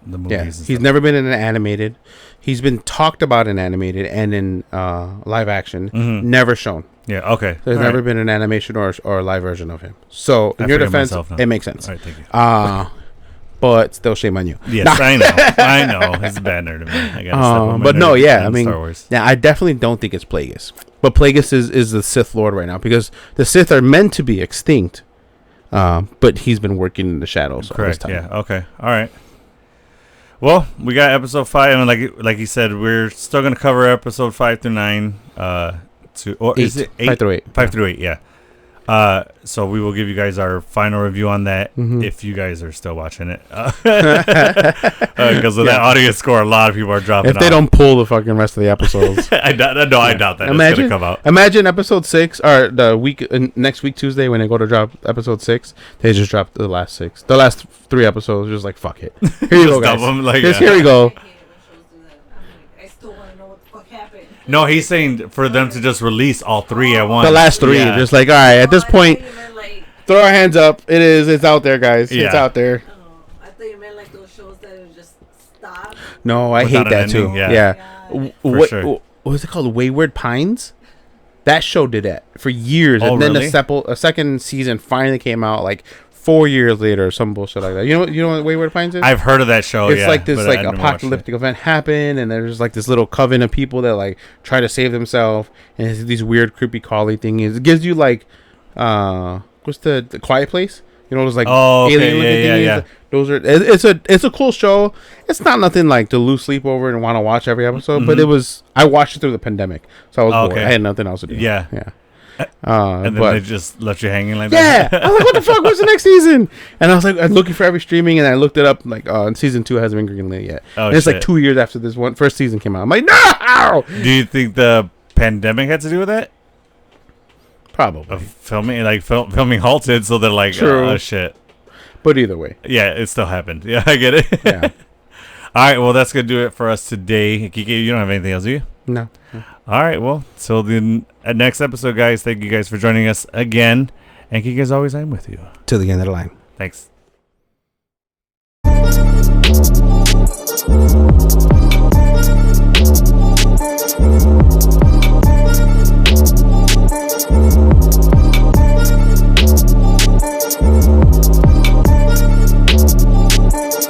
movies. Yeah, he's never been in an animated. He's been talked about in animated and in live action. Mm-hmm. Never shown. Yeah, okay. There's never been an animation or a live version of him. So, in your defense, it makes sense. All right, thank you. But still, shame on you. Yes, I know. It's a bad nerd of me. I gotta but no, yeah, I mean, Star Wars. Yeah, I definitely don't think it's Plagueis. But Plagueis is the Sith Lord right now because the Sith are meant to be extinct. But he's been working in the shadows. Correct. All this time. Yeah. Okay. All right. Well, we got episode 5, and like you said, we're still gonna cover episode 5 through 9. Is it 8? 5 through 8. 5 through 8. Yeah. So we will give you guys our final review on that if you guys are still watching it, because of that audience score. A lot of people are dropping. If they don't pull the fucking rest of the episodes, I doubt that. It's gonna come out. Imagine episode 6 or the week next week Tuesday when they go to drop episode 6, they just drop the last 6, the last 3 episodes. Just like fuck it. Here you go, guys. Here we go. No, he's saying for them to just release all 3 at once. The last 3, just like, all right, at this point, throw our hands up. It's out there, guys. Yeah. It's out there. I thought you meant like those shows that would just stop. No, I hate that too. Yeah. Sure. What was it called? Wayward Pines? That show did that for years. Oh, and then really? a second season finally came out like 4 years later or some bullshit like that. You know what Wayward Pines is? I've heard of that show. It's like this like apocalyptic event happened, and there's like this little coven of people that like try to save themselves, and it's these weird creepy collie things. It gives you like what's the Quiet Place? You know, those like alien looking things. Yeah. Those are it's a cool show. It's not nothing like to lose sleep over and want to watch every episode, but I watched it through the pandemic, so I was bored. I had nothing else to do. Yeah. And then they just left you hanging like that. Yeah. I was like, what the fuck? What's the next season? And I was like, I'm looking for every streaming, and I looked it up. Like, season 2 hasn't been greenlit yet. And it's like 2 years after this first season came out. I'm like, no! Do you think the pandemic had to do with that? Probably. Filming halted, so they're like, oh, shit. But either way. Yeah, it still happened. Yeah, I get it. Yeah. All right, well, that's going to do it for us today. Kike, you don't have anything else, do you? No. All right, well, till the next episode, guys. Thank you guys for joining us again. And Kike, as always, I'm with you. Till the end of the line. Thanks.